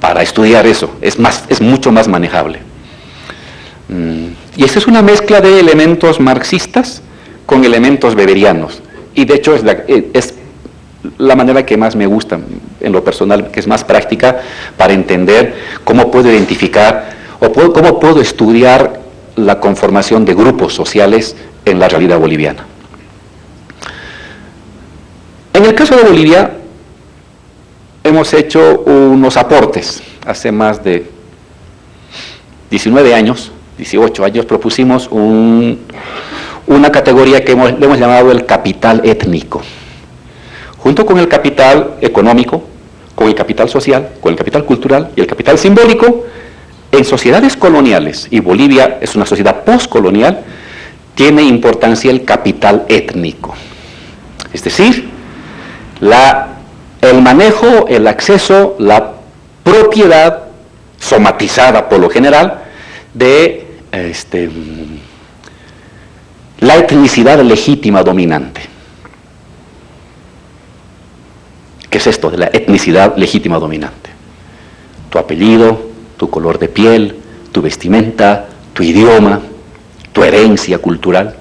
para estudiar eso, es mucho más manejable. Y esa es una mezcla de elementos marxistas con elementos weberianos, y de hecho es la manera que más me gusta en lo personal, que es más práctica para entender cómo puedo identificar o cómo puedo estudiar la conformación de grupos sociales en la realidad boliviana. En el caso de Bolivia, hemos hecho unos aportes. Hace más de 19 años, 18 años, propusimos una categoría que le hemos llamado el capital étnico. Junto con el capital económico, con el capital social, con el capital cultural y el capital simbólico, en sociedades coloniales, y Bolivia es una sociedad postcolonial, tiene importancia el capital étnico. Es decir, el manejo, el acceso, la propiedad somatizada por lo general de la etnicidad legítima dominante. ¿Qué es esto de la etnicidad legítima dominante? Tu apellido, tu color de piel, tu vestimenta, tu idioma, tu herencia cultural.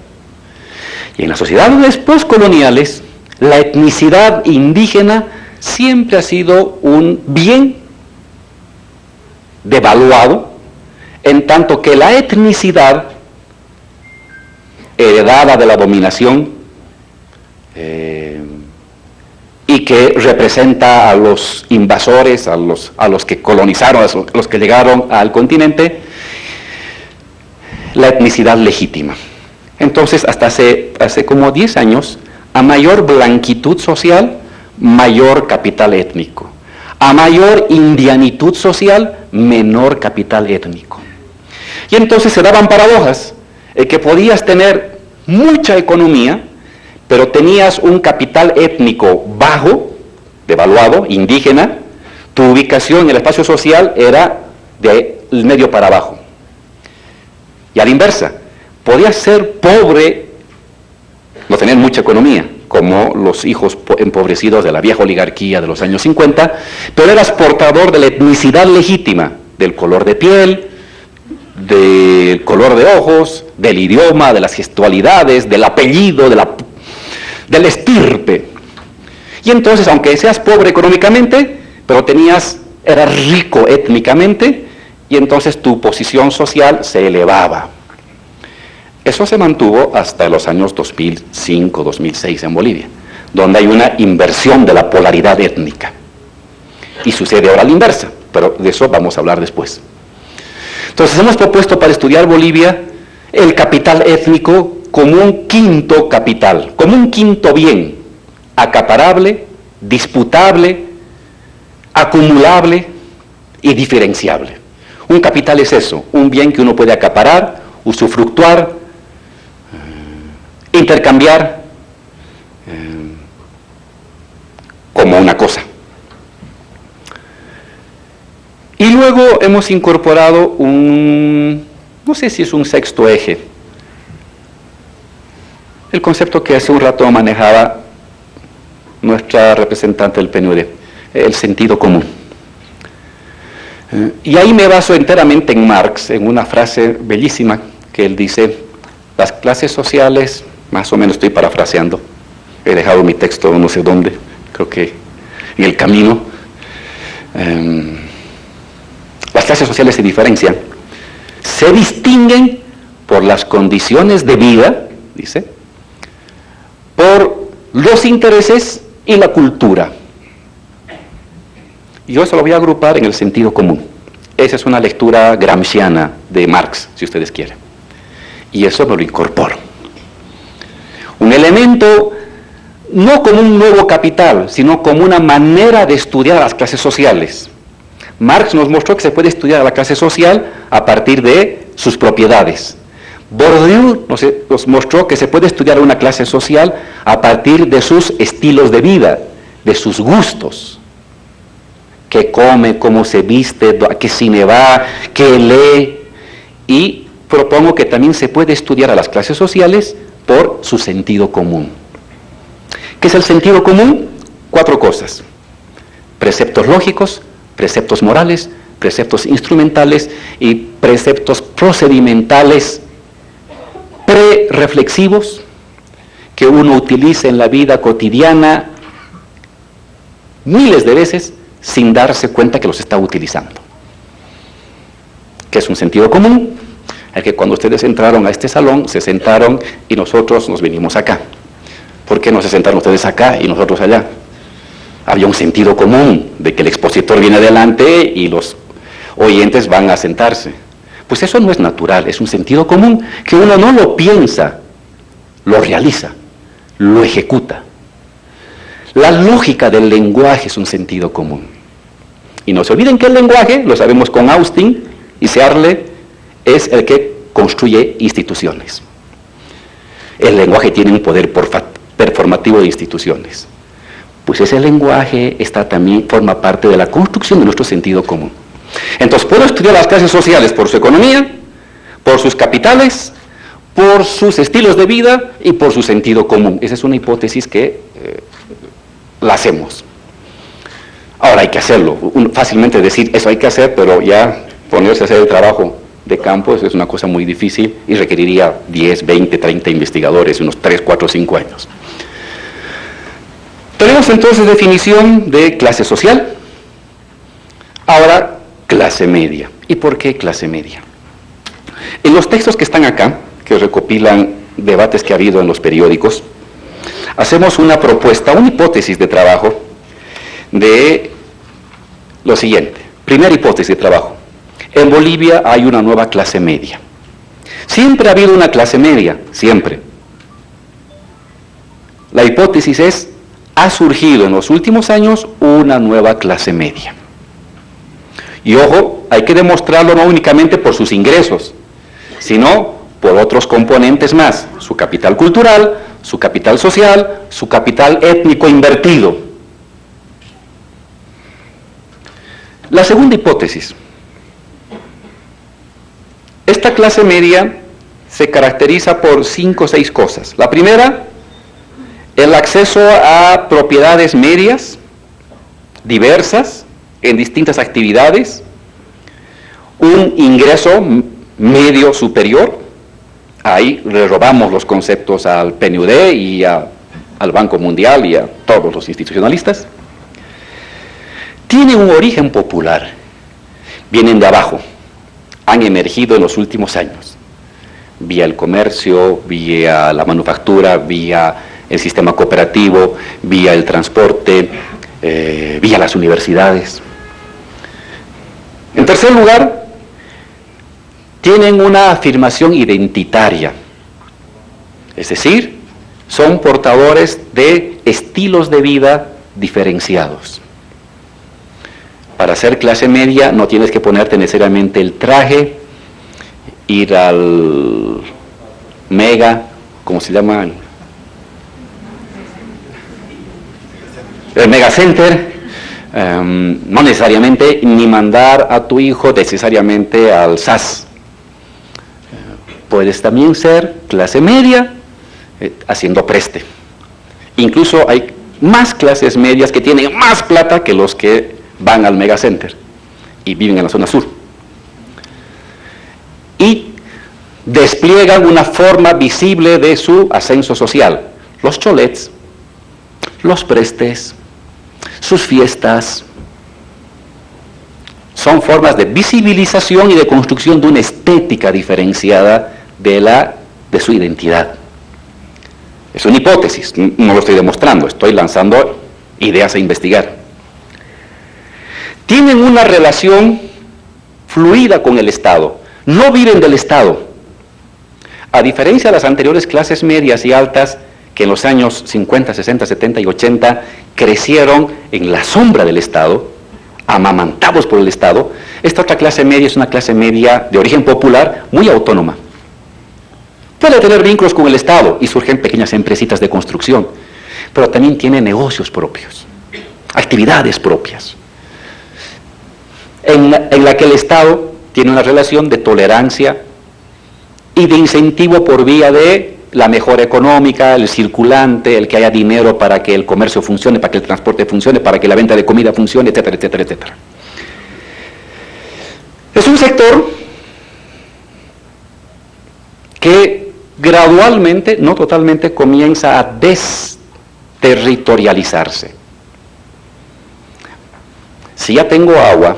Y en las sociedades postcoloniales, la etnicidad indígena siempre ha sido un bien devaluado, en tanto que la etnicidad heredada de la dominación y que representa a los invasores, a los que colonizaron, a los que llegaron al continente, la etnicidad legítima. Entonces, hasta hace como 10 años, a mayor blanquitud social, mayor capital étnico. A mayor indianitud social, menor capital étnico. Y entonces se daban paradojas, que podías tener mucha economía, pero tenías un capital étnico bajo, devaluado, indígena, tu ubicación en el espacio social era del medio para abajo. Y a la inversa, podías ser pobre, no tener mucha economía, como los hijos empobrecidos de la vieja oligarquía de los años 50, pero eras portador de la etnicidad legítima, del color de piel, del color de ojos, del idioma, de las gestualidades, del apellido, del estirpe. Y entonces, aunque seas pobre económicamente, pero eras rico étnicamente, y entonces tu posición social se elevaba. Eso se mantuvo hasta los años 2005, 2006 en Bolivia, donde hay una inversión de la polaridad étnica. Y sucede ahora la inversa, pero de eso vamos a hablar después. Entonces hemos propuesto para estudiar Bolivia el capital étnico como un quinto capital, como un quinto bien, acaparable, disputable, acumulable y diferenciable. Un capital es eso, un bien que uno puede acaparar, usufructuar, intercambiar como una cosa. Y luego hemos incorporado no sé si es un sexto eje, el concepto que hace un rato manejaba nuestra representante del PNUD, el sentido común. Y ahí me baso enteramente en Marx, en una frase bellísima que él dice: las clases sociales, más o menos estoy parafraseando, he dejado mi texto no sé dónde, creo que en el camino, las clases sociales se diferencian, se distinguen por las condiciones de vida, dice, por los intereses y la cultura. Yo eso lo voy a agrupar en el sentido común. Esa es una lectura gramsciana de Marx, si ustedes quieren. Y eso me lo incorporo. Un elemento no como un nuevo capital, sino como una manera de estudiar a las clases sociales. Marx nos mostró que se puede estudiar a la clase social a partir de sus propiedades. Bourdieu nos mostró que se puede estudiar a una clase social a partir de sus estilos de vida, de sus gustos. Qué come, cómo se viste, a qué cine va, qué lee. Y propongo que también se puede estudiar a las clases sociales por su sentido común. ¿Qué es el sentido común? 4 cosas: preceptos lógicos, preceptos morales, preceptos instrumentales y preceptos procedimentales pre-reflexivos que uno utiliza en la vida cotidiana miles de veces sin darse cuenta que los está utilizando. ¿Qué es un sentido común? Es que cuando ustedes entraron a este salón, se sentaron y nosotros nos vinimos acá. ¿Por qué no se sentaron ustedes acá y nosotros allá? Había un sentido común de que el expositor viene adelante y los oyentes van a sentarse. Pues eso no es natural, es un sentido común que uno no lo piensa, lo realiza, lo ejecuta. La lógica del lenguaje es un sentido común. Y no se olviden que el lenguaje, lo sabemos con Austin y Searle, es el que construye instituciones. El lenguaje tiene un poder performativo de instituciones. Pues ese lenguaje también forma parte de la construcción de nuestro sentido común. Entonces, puedo estudiar las clases sociales por su economía, por sus capitales, por sus estilos de vida y por su sentido común. Esa es una hipótesis que la hacemos. Ahora hay que hacerlo. Fácilmente decir eso hay que hacer, pero ya ponerse a hacer el trabajo de campo es una cosa muy difícil y requeriría 10, 20, 30 investigadores, unos 3, 4, 5 años. Tenemos entonces definición de clase social. Ahora, clase media. ¿Y por qué clase media? En los textos que están acá, que recopilan debates que ha habido en los periódicos, hacemos una propuesta, una hipótesis de trabajo de lo siguiente. Primera hipótesis de trabajo. En Bolivia hay una nueva clase media. Siempre ha habido una clase media, siempre. La hipótesis es: ha surgido en los últimos años una nueva clase media. Y ojo, hay que demostrarlo no únicamente por sus ingresos, sino por otros componentes más: su capital cultural, su capital social, su capital étnico invertido. La segunda hipótesis. Esta clase media se caracteriza por 5 o 6 cosas. La primera, el acceso a propiedades medias, diversas, en distintas actividades, un ingreso medio superior. Ahí le robamos los conceptos al PNUD y al Banco Mundial y a todos los institucionalistas. Tiene un origen popular, vienen de abajo, han emergido en los últimos años, vía el comercio, vía la manufactura, vía el sistema cooperativo, vía el transporte, vía las universidades. En tercer lugar, tienen una afirmación identitaria, es decir, son portadores de estilos de vida diferenciados. Para ser clase media no tienes que ponerte necesariamente el traje, ir al mega, ¿cómo se llama? El mega center, no necesariamente, ni mandar a tu hijo necesariamente al SAS. Puedes también ser clase media haciendo preste. Incluso hay más clases medias que tienen más plata que los que van al megacenter y viven en la zona sur. Y despliegan una forma visible de su ascenso social. Los cholets, los prestes, sus fiestas, son formas de visibilización y de construcción de una estética diferenciada de su identidad. Es una hipótesis, no lo estoy demostrando, estoy lanzando ideas a investigar. Tienen una relación fluida con el Estado, no viven del Estado. A diferencia de las anteriores clases medias y altas, que en los años 50, 60, 70 y 80 crecieron en la sombra del Estado, amamantados por el Estado, esta otra clase media es una clase media de origen popular muy autónoma. Puede tener vínculos con el Estado y surgen pequeñas empresitas de construcción, pero también tiene negocios propios, actividades propias, en la que el Estado tiene una relación de tolerancia y de incentivo por vía de la mejora económica, el circulante, el que haya dinero para que el comercio funcione, para que el transporte funcione, para que la venta de comida funcione, etcétera, etcétera, etcétera. Es un sector que gradualmente, no totalmente, comienza a desterritorializarse. Si ya tengo agua,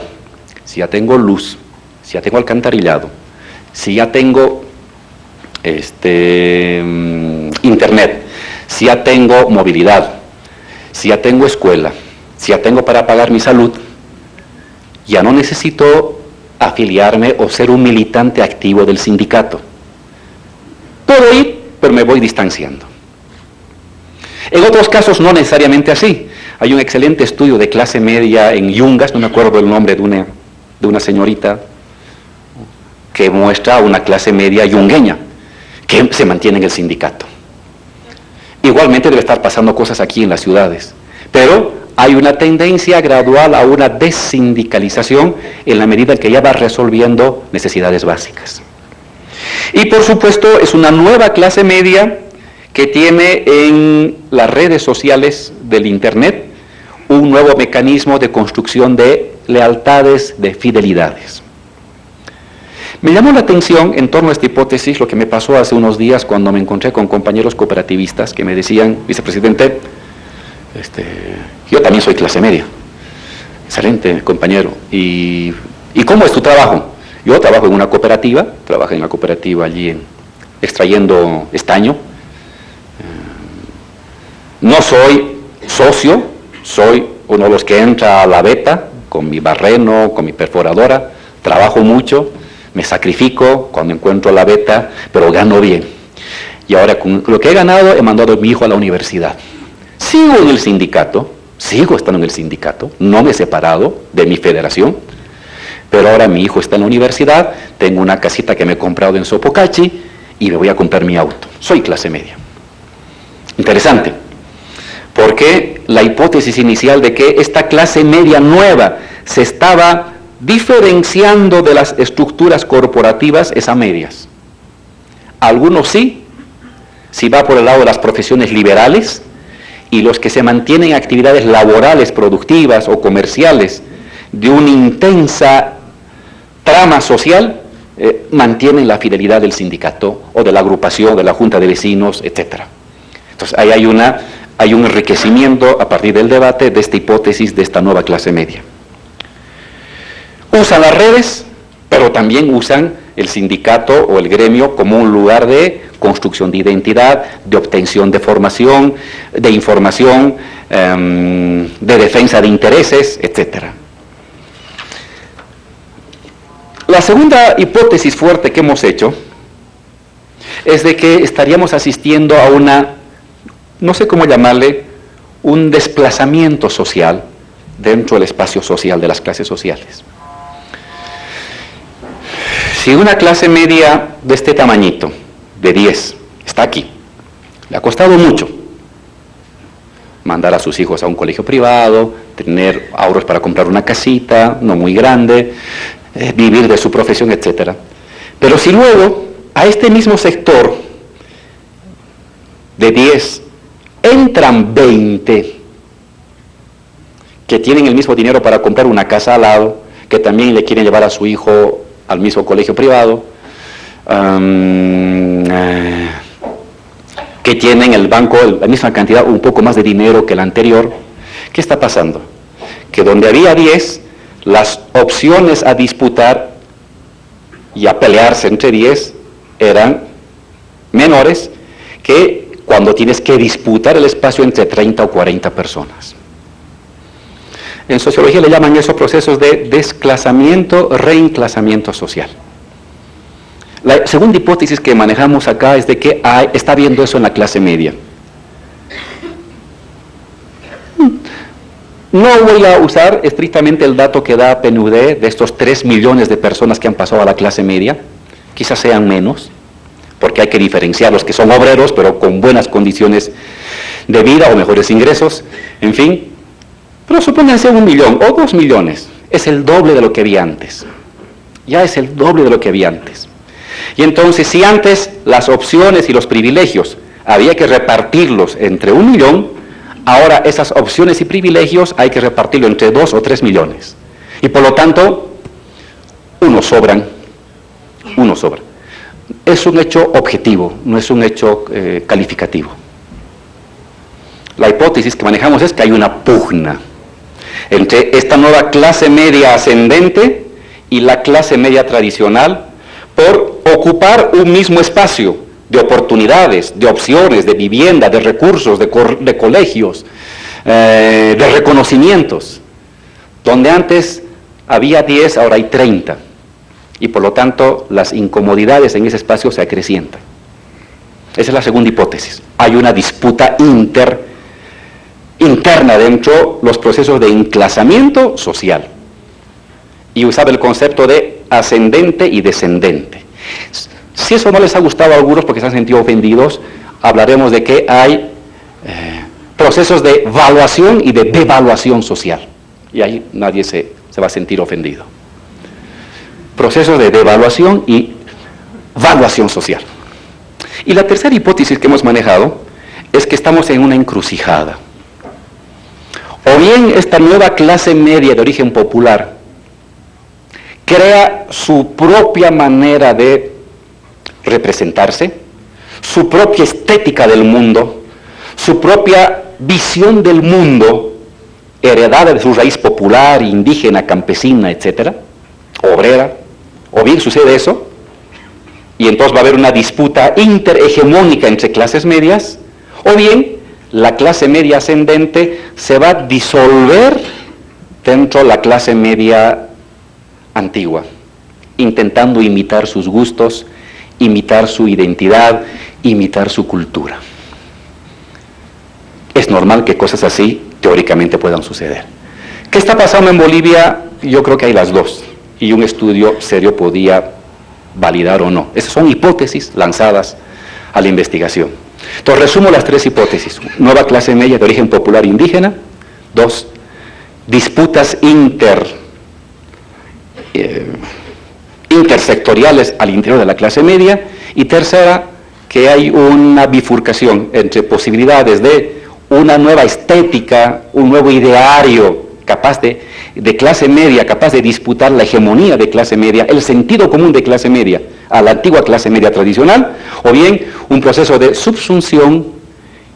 si ya tengo luz, si ya tengo alcantarillado, si ya tengo internet, si ya tengo movilidad, si ya tengo escuela, si ya tengo para pagar mi salud, ya no necesito afiliarme o ser un militante activo del sindicato. Puedo ir, pero me voy distanciando. En otros casos no necesariamente así. Hay un excelente estudio de clase media en Yungas, no me acuerdo el nombre de una señorita, que muestra una clase media yungueña, que se mantiene en el sindicato. Igualmente debe estar pasando cosas aquí en las ciudades, pero hay una tendencia gradual a una desindicalización en la medida en que ya va resolviendo necesidades básicas. Y por supuesto es una nueva clase media que tiene en las redes sociales del Internet un nuevo mecanismo de construcción de lealtades, de fidelidades. Me llamó la atención en torno a esta hipótesis lo que me pasó hace unos días cuando me encontré con compañeros cooperativistas que me decían: vicepresidente, yo también soy clase media. Excelente, compañero. ¿Y cómo es tu trabajo? Yo trabajo en una cooperativa, trabajo en la cooperativa allí extrayendo estaño. No soy socio, soy uno de los que entra a la veta con mi barreno, con mi perforadora, trabajo mucho, me sacrifico cuando encuentro la veta, pero gano bien. Y ahora con lo que he ganado he mandado a mi hijo a la universidad. Sigo en el sindicato, sigo estando en el sindicato, no me he separado de mi federación, pero ahora mi hijo está en la universidad, tengo una casita que me he comprado en Sopocachi y me voy a comprar mi auto. Soy clase media. Interesante, porque la hipótesis inicial de que esta clase media nueva se estaba diferenciando de las estructuras corporativas es a medias. Algunos sí, si va por el lado de las profesiones liberales, y los que se mantienen en actividades laborales, productivas o comerciales de una intensa trama social, mantienen la fidelidad del sindicato o de la agrupación, de la junta de vecinos, etc. Entonces ahí hay un enriquecimiento a partir del debate de esta hipótesis de esta nueva clase media. Usan las redes, pero también usan el sindicato o el gremio como un lugar de construcción de identidad, de obtención de formación, de información, de defensa de intereses, etc. La segunda hipótesis fuerte que hemos hecho es de que estaríamos asistiendo a una, no sé cómo llamarle, un desplazamiento social dentro del espacio social de las clases sociales. Si una clase media de este tamañito, de 10, está aquí, le ha costado mucho mandar a sus hijos a un colegio privado, tener ahorros para comprar una casita, no muy grande, vivir de su profesión, etc. Pero si luego a este mismo sector de 10 entran 20 que tienen el mismo dinero para comprar una casa al lado, que también le quieren llevar a su hijo al mismo colegio privado, que tienen el banco la misma cantidad, un poco más de dinero que el anterior, ¿qué está pasando? Que donde había 10, las opciones a disputar y a pelearse entre 10 eran menores que cuando tienes que disputar el espacio entre 30 o 40 personas. En sociología le llaman esos procesos de desclasamiento, reinclasamiento social. La segunda hipótesis que manejamos acá es de que está habiendo eso en la clase media. No voy a usar estrictamente el dato que da PNUD de estos 3 millones de personas que han pasado a la clase media, quizás sean menos, porque hay que diferenciar los que son obreros, pero con buenas condiciones de vida o mejores ingresos, en fin. Pero supónganse 1 millón o 2 millones, es el doble de lo que había antes. Ya es el doble de lo que había antes. Y entonces, si antes las opciones y los privilegios había que repartirlos entre 1 millón, ahora esas opciones y privilegios hay que repartirlo entre 2 o 3 millones. Y por lo tanto, unos sobran. Es un hecho objetivo, no es un hecho calificativo. La hipótesis que manejamos es que hay una pugna entre esta nueva clase media ascendente y la clase media tradicional por ocupar un mismo espacio de oportunidades, de opciones, de vivienda, de recursos, de colegios, de reconocimientos. Donde antes había 10, ahora hay 30. Y por lo tanto, las incomodidades en ese espacio se acrecientan. Esa es la segunda hipótesis. Hay una disputa interna dentro de los procesos de enclasamiento social. Y usaba el concepto de ascendente y descendente. Si eso no les ha gustado a algunos porque se han sentido ofendidos, hablaremos de que hay procesos de valuación y de devaluación social. Y ahí nadie se va a sentir ofendido. Procesos de devaluación y valuación social. Y la tercera hipótesis que hemos manejado es que estamos en una encrucijada. O bien esta nueva clase media de origen popular crea su propia manera de representarse, su propia estética del mundo, su propia visión del mundo, heredada de su raíz popular, indígena, campesina, etcétera, obrera. O bien sucede eso, y entonces va a haber una disputa interhegemónica entre clases medias, o bien la clase media ascendente se va a disolver dentro de la clase media antigua, intentando imitar sus gustos, imitar su identidad, imitar su cultura. Es normal que cosas así teóricamente puedan suceder. ¿Qué está pasando en Bolivia? Yo creo que hay las dos, y un estudio serio podía validar o no. Esas son hipótesis lanzadas a la investigación. Entonces resumo las tres hipótesis. Nueva clase media de origen popular indígena. 2, disputas intersectoriales al interior de la clase media. Y tercera, que hay una bifurcación entre posibilidades de una nueva estética, un nuevo ideario capaz de clase media, capaz de disputar la hegemonía de clase media, el sentido común de clase media a la antigua clase media tradicional, o bien un proceso de subsunción,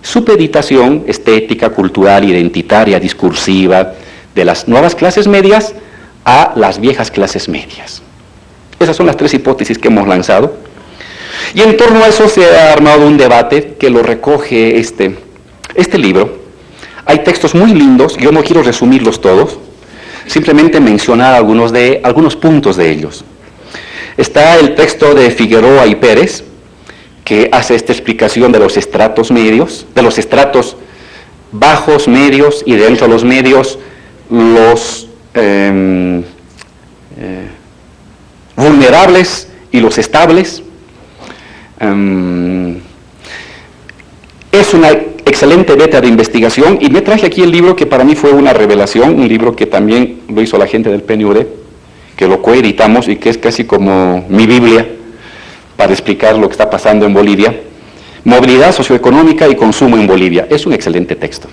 supeditación estética, cultural, identitaria, discursiva de las nuevas clases medias a las viejas clases medias. Esas son las tres hipótesis que hemos lanzado. Y en torno a eso se ha armado un debate que lo recoge este libro. Hay textos muy lindos, yo no quiero resumirlos todos, simplemente mencionar algunos puntos de ellos. Está el texto de Figueroa y Pérez, que hace esta explicación de los estratos medios, de los estratos bajos, medios, y dentro de los medios los vulnerables y los estables. Es una excelente beta de investigación, y me traje aquí el libro que para mí fue una revelación, un libro que también lo hizo la gente del PNUD, que lo coeditamos y que es casi como mi Biblia para explicar lo que está pasando en Bolivia. Movilidad socioeconómica y consumo en Bolivia. Es un excelente texto.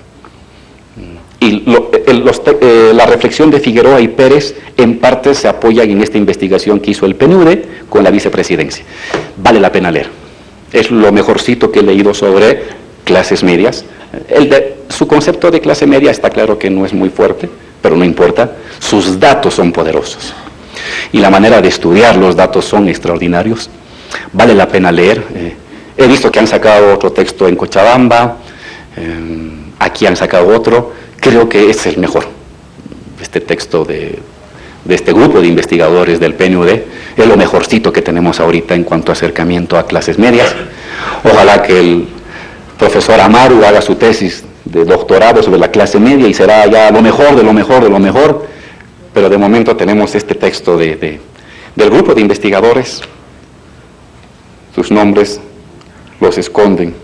Y la reflexión de Figueroa y Pérez en parte se apoya en esta investigación que hizo el PNUD con la vicepresidencia. Vale la pena leer. Es lo mejorcito que he leído sobre clases medias. Su concepto de clase media está claro que no es muy fuerte, pero no importa. Sus datos son poderosos. Y la manera de estudiar los datos son extraordinarios. Vale la pena leer. He visto que han sacado otro texto en Cochabamba, aquí han sacado otro. Creo que es el mejor. Este texto de este grupo de investigadores del PNUD es lo mejorcito que tenemos ahorita en cuanto a acercamiento a clases medias. Ojalá que el profesor Amaru haga su tesis de doctorado sobre la clase media y será ya lo mejor de lo mejor de lo mejor, pero de momento tenemos este texto del grupo de investigadores. Sus nombres los esconden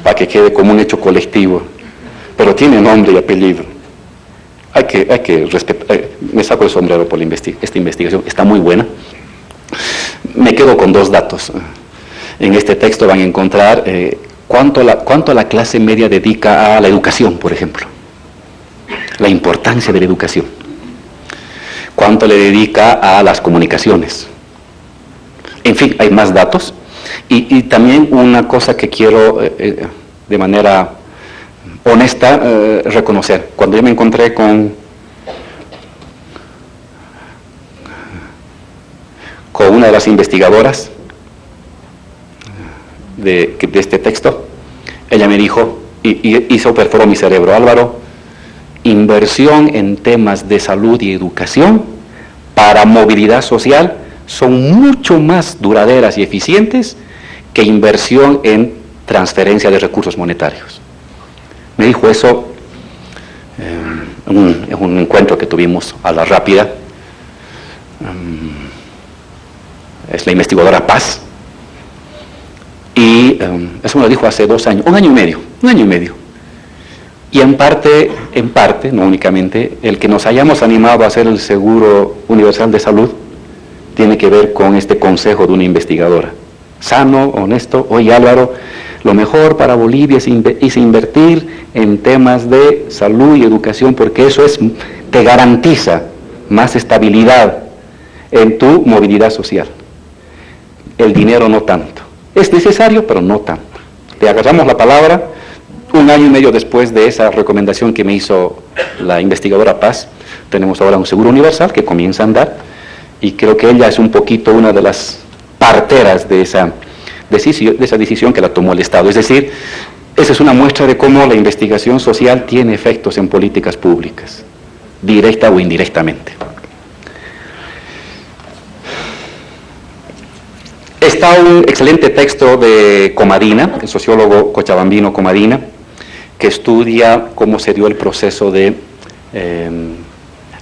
para que quede como un hecho colectivo, pero tiene nombre y apellido. Hay que respetar. Me saco el sombrero por esta investigación, está muy buena. me quedo con dos datos. En este texto van a encontrar cuánto la clase media dedica a la educación, por ejemplo, la importancia de la educación, cuánto le dedica a las comunicaciones. En fin, hay más datos. Y también una cosa que quiero de manera honesta reconocer. Cuando yo me encontré con una de las investigadoras de este texto, ella me dijo, y eso perforó mi cerebro: Álvaro, inversión en temas de salud y educación para movilidad social son mucho más duraderas y eficientes que inversión en transferencia de recursos monetarios. Me dijo eso en un encuentro que tuvimos a la rápida. Es la investigadora Paz, y eso me lo dijo hace 2 años, un año y medio. Y en parte, no únicamente, el que nos hayamos animado a hacer el Seguro Universal de Salud tiene que ver con este consejo de una investigadora. Sano, honesto: oye Álvaro, lo mejor para Bolivia es invertir en temas de salud y educación, porque eso te garantiza más estabilidad en tu movilidad social. El dinero no tanto. Es necesario, pero no tanto. Te agarramos la palabra. 1 año y medio después de esa recomendación que me hizo la investigadora Paz, tenemos ahora un seguro universal que comienza a andar, y creo que ella es un poquito una de las parteras de esa decisión que la tomó el Estado. Es decir, esa es una muestra de cómo la investigación social tiene efectos en políticas públicas, directa o indirectamente. Está un excelente texto de Comadina, el sociólogo cochabambino Comadina, que estudia cómo se dio el proceso de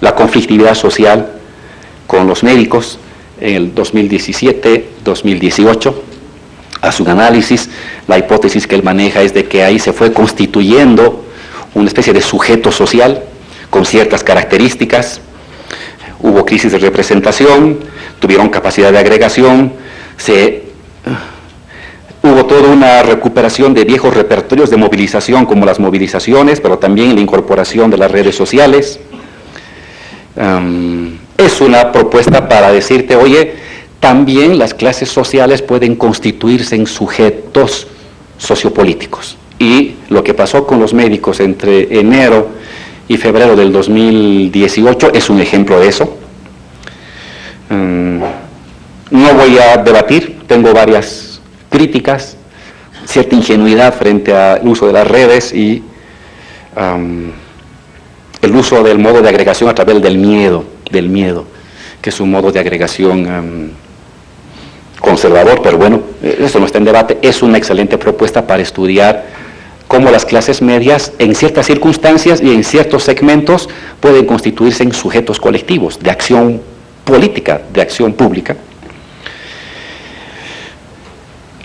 la conflictividad social con los médicos en el 2017-2018. A su análisis, la hipótesis que él maneja es de que ahí se fue constituyendo una especie de sujeto social con ciertas características. Hubo crisis de representación, tuvieron capacidad de agregación, hubo toda una recuperación de viejos repertorios de movilización, como las movilizaciones, pero también la incorporación de las redes sociales. Es una propuesta para decirte: oye, también las clases sociales pueden constituirse en sujetos sociopolíticos. Y lo que pasó con los médicos entre enero y febrero del 2018 es un ejemplo de eso. No voy a debatir, tengo varias críticas, cierta ingenuidad frente al uso de las redes y el uso del modo de agregación a través del miedo, que es un modo de agregación conservador, pero bueno, eso no está en debate. Es una excelente propuesta para estudiar cómo las clases medias en ciertas circunstancias y en ciertos segmentos pueden constituirse en sujetos colectivos de acción política, de acción pública.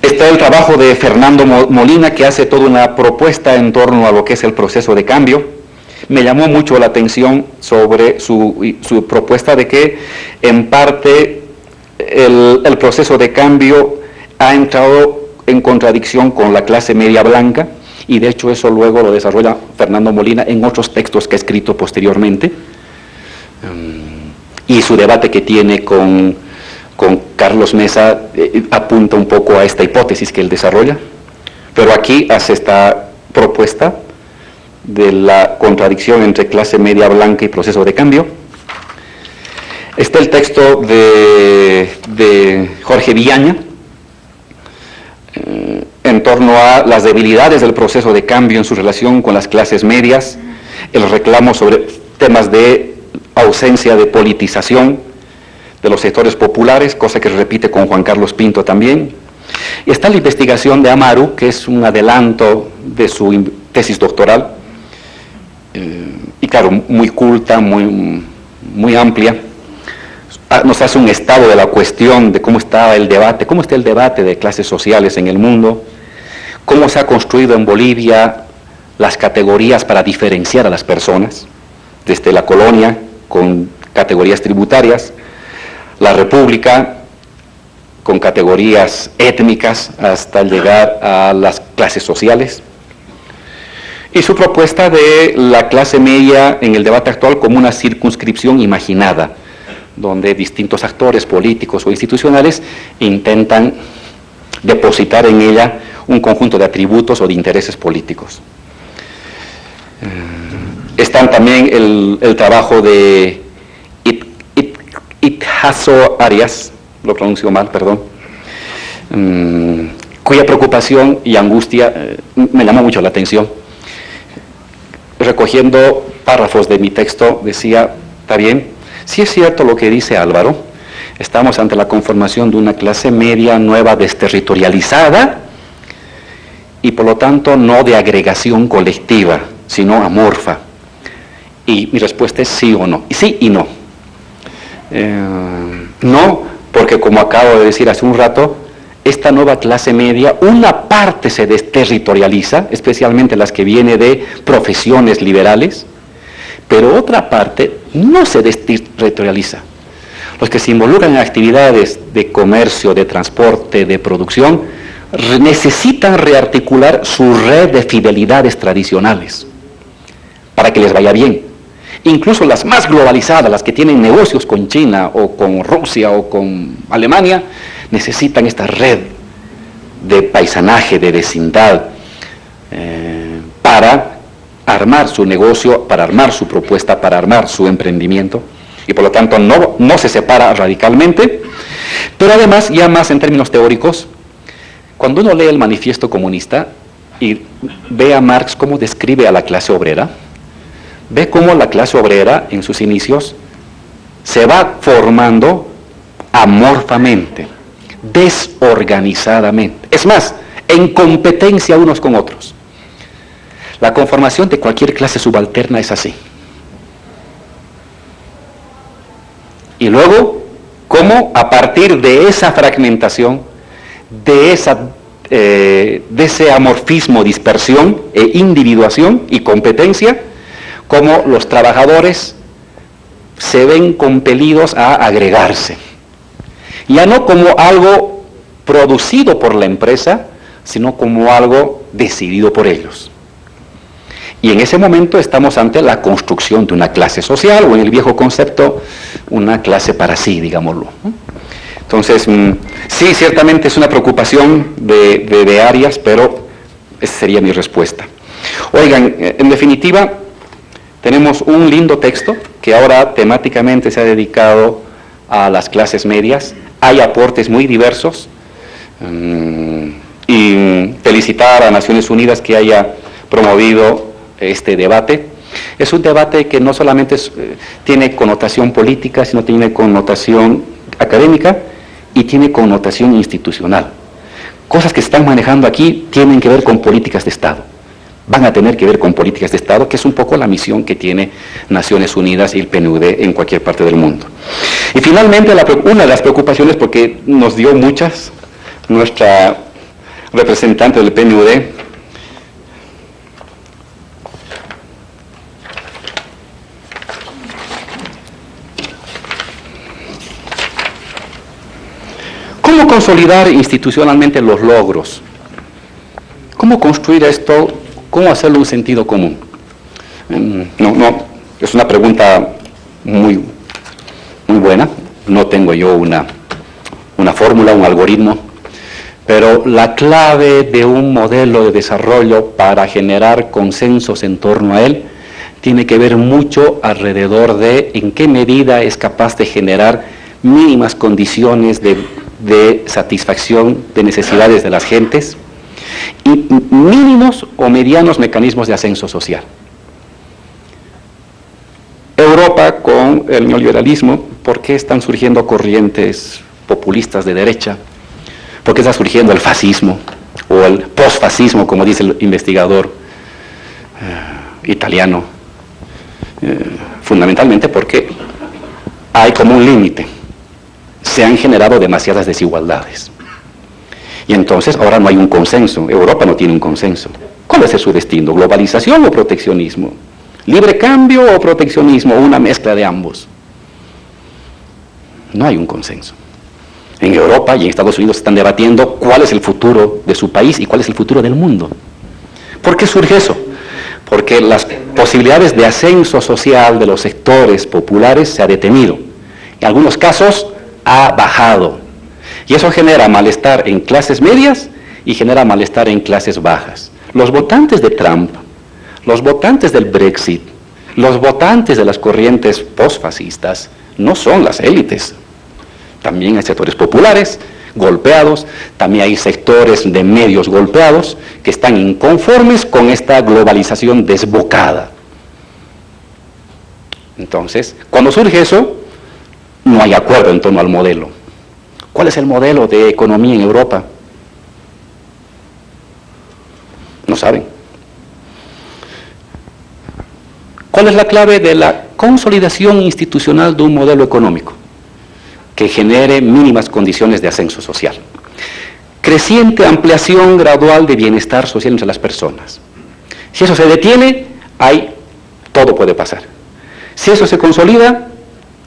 Está el trabajo de Fernando Molina, que hace toda una propuesta en torno a lo que es el proceso de cambio. Me llamó mucho la atención sobre su propuesta de que en parte el proceso de cambio ha entrado en contradicción con la clase media blanca, y de hecho eso luego lo desarrolla Fernando Molina en otros textos que ha escrito posteriormente, y su debate que tiene con Carlos Mesa apunta un poco a esta hipótesis que él desarrolla, pero aquí hace esta propuesta de la contradicción entre clase media blanca y proceso de cambio. Está el texto de Jorge Villaña en torno a las debilidades del proceso de cambio en su relación con las clases medias, el reclamo sobre temas de ausencia de politización de los sectores populares, cosa que repite con Juan Carlos Pinto también. Y está la investigación de Amaru, que es un adelanto de su tesis doctoral, y claro, muy culta, muy amplia. Nos hace un estado de la cuestión de cómo está el debate de clases sociales en el mundo, cómo se ha construido en Bolivia las categorías para diferenciar a las personas, desde la colonia con categorías tributarias, la república con categorías étnicas hasta llegar a las clases sociales. Y su propuesta de la clase media en el debate actual como una circunscripción imaginada, donde distintos actores políticos o institucionales intentan depositar en ella un conjunto de atributos o de intereses políticos. Están también el trabajo de Ithazo Arias, lo pronuncio mal, perdón, cuya preocupación y angustia me llamó mucho la atención. Recogiendo párrafos de mi texto, decía, está bien, si es cierto lo que dice Álvaro, estamos ante la conformación de una clase media nueva desterritorializada y por lo tanto no de agregación colectiva, sino amorfa. Y mi respuesta es sí o no, y sí y no. No, porque como acabo de decir hace un rato, esta nueva clase media, una parte se desterritorializa, especialmente las que viene de profesiones liberales, pero otra parte no se desterritorializa. Los que se involucran en actividades de comercio, de transporte, de producción, necesitan rearticular su red de fidelidades tradicionales para que les vaya bien. Incluso las más globalizadas, las que tienen negocios con China o con Rusia o con Alemania, necesitan esta red de paisanaje, de vecindad, para armar su negocio, para armar su propuesta, para armar su emprendimiento, y por lo tanto no se separa radicalmente. Pero además, ya más en términos teóricos, cuando uno lee el Manifiesto Comunista y ve a Marx cómo describe a la clase obrera, ve cómo la clase obrera en sus inicios se va formando amorfamente, desorganizadamente, es más, en competencia unos con otros. La conformación de cualquier clase subalterna es así. Y luego, cómo a partir de esa fragmentación, de ese amorfismo, dispersión e individuación y competencia, cómo los trabajadores se ven compelidos a agregarse. Ya no como algo producido por la empresa, sino como algo decidido por ellos. Y en ese momento estamos ante la construcción de una clase social, o en el viejo concepto, una clase para sí, digámoslo. Entonces, sí, ciertamente es una preocupación de Arias, pero esa sería mi respuesta. Oigan, en definitiva, tenemos un lindo texto que ahora temáticamente se ha dedicado a las clases medias. Hay aportes muy diversos, y felicitar a Naciones Unidas que haya promovido este debate. Es un debate que no solamente tiene connotación política, sino tiene connotación académica y tiene connotación institucional. Cosas que se están manejando aquí tienen que ver con políticas de Estado. Van a tener que ver con políticas de Estado, que es un poco la misión que tiene Naciones Unidas y el PNUD en cualquier parte del mundo. Y finalmente, una de las preocupaciones, porque nos dio muchas, nuestra representante del PNUD, ¿cómo consolidar institucionalmente los logros? ¿Cómo construir esto? ¿Cómo hacerlo un sentido común? Es una pregunta muy buena. No tengo yo una fórmula, un algoritmo, pero la clave de un modelo de desarrollo para generar consensos en torno a él tiene que ver mucho alrededor de en qué medida es capaz de generar mínimas condiciones de satisfacción de necesidades de las gentes y mínimos o medianos mecanismos de ascenso social. Europa, con el neoliberalismo, ¿por qué están surgiendo corrientes populistas de derecha? ¿Por qué está surgiendo el fascismo o el posfascismo, como dice el investigador italiano? Fundamentalmente porque hay como un límite. Se han generado demasiadas desigualdades. Y entonces ahora no hay un consenso. Europa no tiene un consenso. ¿Cuál va a ser su destino? ¿Globalización o proteccionismo? ¿Libre cambio o proteccionismo? ¿O una mezcla de ambos? No hay un consenso. En Europa y en Estados Unidos están debatiendo cuál es el futuro de su país y cuál es el futuro del mundo. ¿Por qué surge eso? Porque las posibilidades de ascenso social de los sectores populares se ha detenido. En algunos casos ha bajado. Y eso genera malestar en clases medias y genera malestar en clases bajas. Los votantes de Trump, los votantes del Brexit, los votantes de las corrientes postfascistas no son las élites. También hay sectores populares golpeados, también hay sectores de medios golpeados que están inconformes con esta globalización desbocada. Entonces, cuando surge eso, no hay acuerdo en torno al modelo. ¿Cuál es el modelo de economía en Europa? No saben. ¿Cuál es la clave de la consolidación institucional de un modelo económico que genere mínimas condiciones de ascenso social? Creciente ampliación gradual de bienestar social entre las personas. Si eso se detiene, todo puede pasar. Si eso se consolida,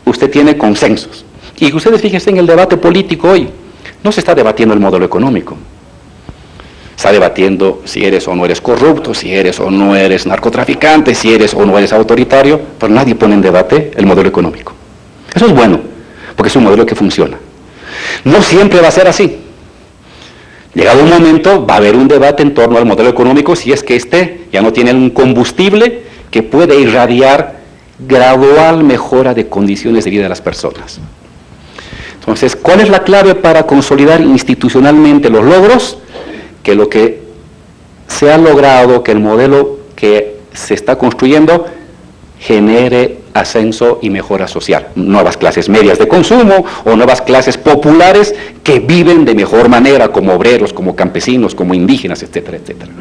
usted tiene consensos. Y ustedes fíjense en el debate político hoy, no se está debatiendo el modelo económico. Está debatiendo si eres o no eres corrupto, si eres o no eres narcotraficante, si eres o no eres autoritario, pero nadie pone en debate el modelo económico. Eso es bueno, porque es un modelo que funciona. No siempre va a ser así. Llegado un momento, va a haber un debate en torno al modelo económico si es que este ya no tiene un combustible que puede irradiar gradual mejora de condiciones de vida de las personas. Entonces, ¿cuál es la clave para consolidar institucionalmente los logros? Que lo que se ha logrado, que el modelo que se está construyendo genere ascenso y mejora social. Nuevas clases medias de consumo o nuevas clases populares que viven de mejor manera, como obreros, como campesinos, como indígenas, etcétera, etcétera.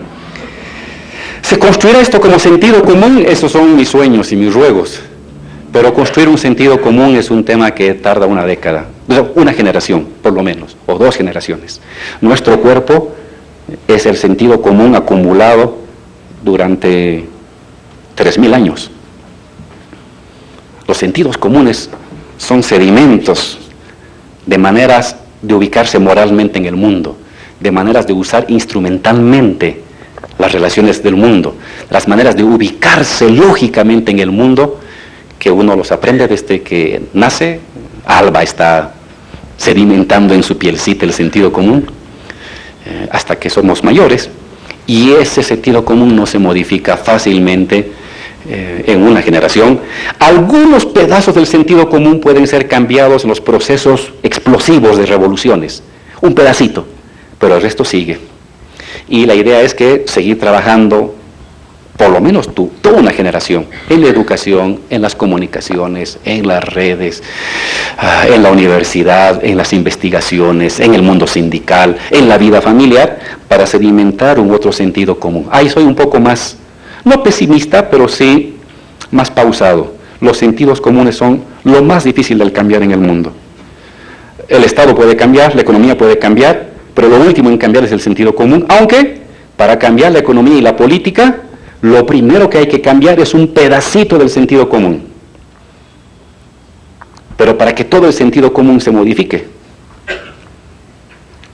¿Se construirá esto como sentido común? Esos son mis sueños y mis ruegos. Pero construir un sentido común es un tema que tarda una década, una generación por lo menos, o 2 generaciones. Nuestro cuerpo es el sentido común acumulado durante 3.000 años. Los sentidos comunes son sedimentos de maneras de ubicarse moralmente en el mundo, de maneras de usar instrumentalmente las relaciones del mundo, las maneras de ubicarse lógicamente en el mundo, que uno los aprende desde que nace. Alba está sedimentando en su pielcita el sentido común hasta que somos mayores, y ese sentido común no se modifica fácilmente en una generación. Algunos pedazos del sentido común pueden ser cambiados en los procesos explosivos de revoluciones, un pedacito, pero el resto sigue. Y la idea es que seguir trabajando, por lo menos toda una generación, en la educación, en las comunicaciones, en las redes, en la universidad, en las investigaciones, en el mundo sindical, en la vida familiar, para sedimentar un otro sentido común. Ahí soy un poco más, no pesimista, pero sí más pausado. Los sentidos comunes son lo más difícil de cambiar en el mundo. El Estado puede cambiar, la economía puede cambiar, pero lo último en cambiar es el sentido común, aunque para cambiar la economía y la política, lo primero que hay que cambiar es un pedacito del sentido común. Pero para que todo el sentido común se modifique,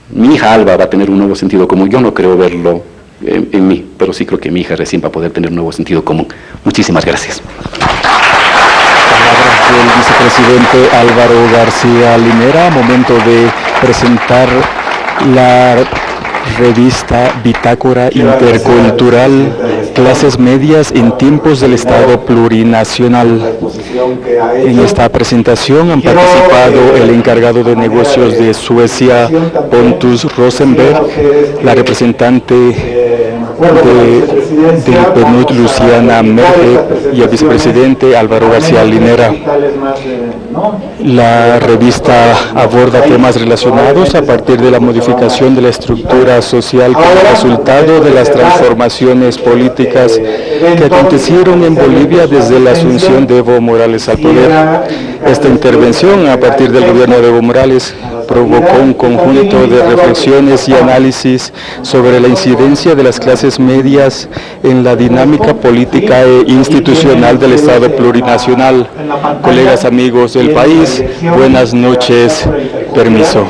mi hija Alba va a tener un nuevo sentido común. Yo no creo verlo en mí, pero sí creo que mi hija recién va a poder tener un nuevo sentido común. Muchísimas gracias. Palabras del vicepresidente Álvaro García Linera. Momento de presentar la revista Bitácora Intercultural, Clases Medias en Tiempos del Estado Plurinacional. En esta presentación han participado el encargado de negocios de Suecia, Pontus Rosenberg, la representante del PNUD, Luciana Merge, y el vicepresidente Álvaro García Linera. La revista aborda temas relacionados a partir de la modificación de la estructura social como resultado de las transformaciones políticas que acontecieron en Bolivia desde la asunción de Evo Morales al poder. Esta intervención a partir del gobierno de Evo Morales provocó un conjunto de reflexiones y análisis sobre la incidencia de las clases medias en la dinámica política e institucional del Estado plurinacional. Colegas, amigos del país, buenas noches. Permiso.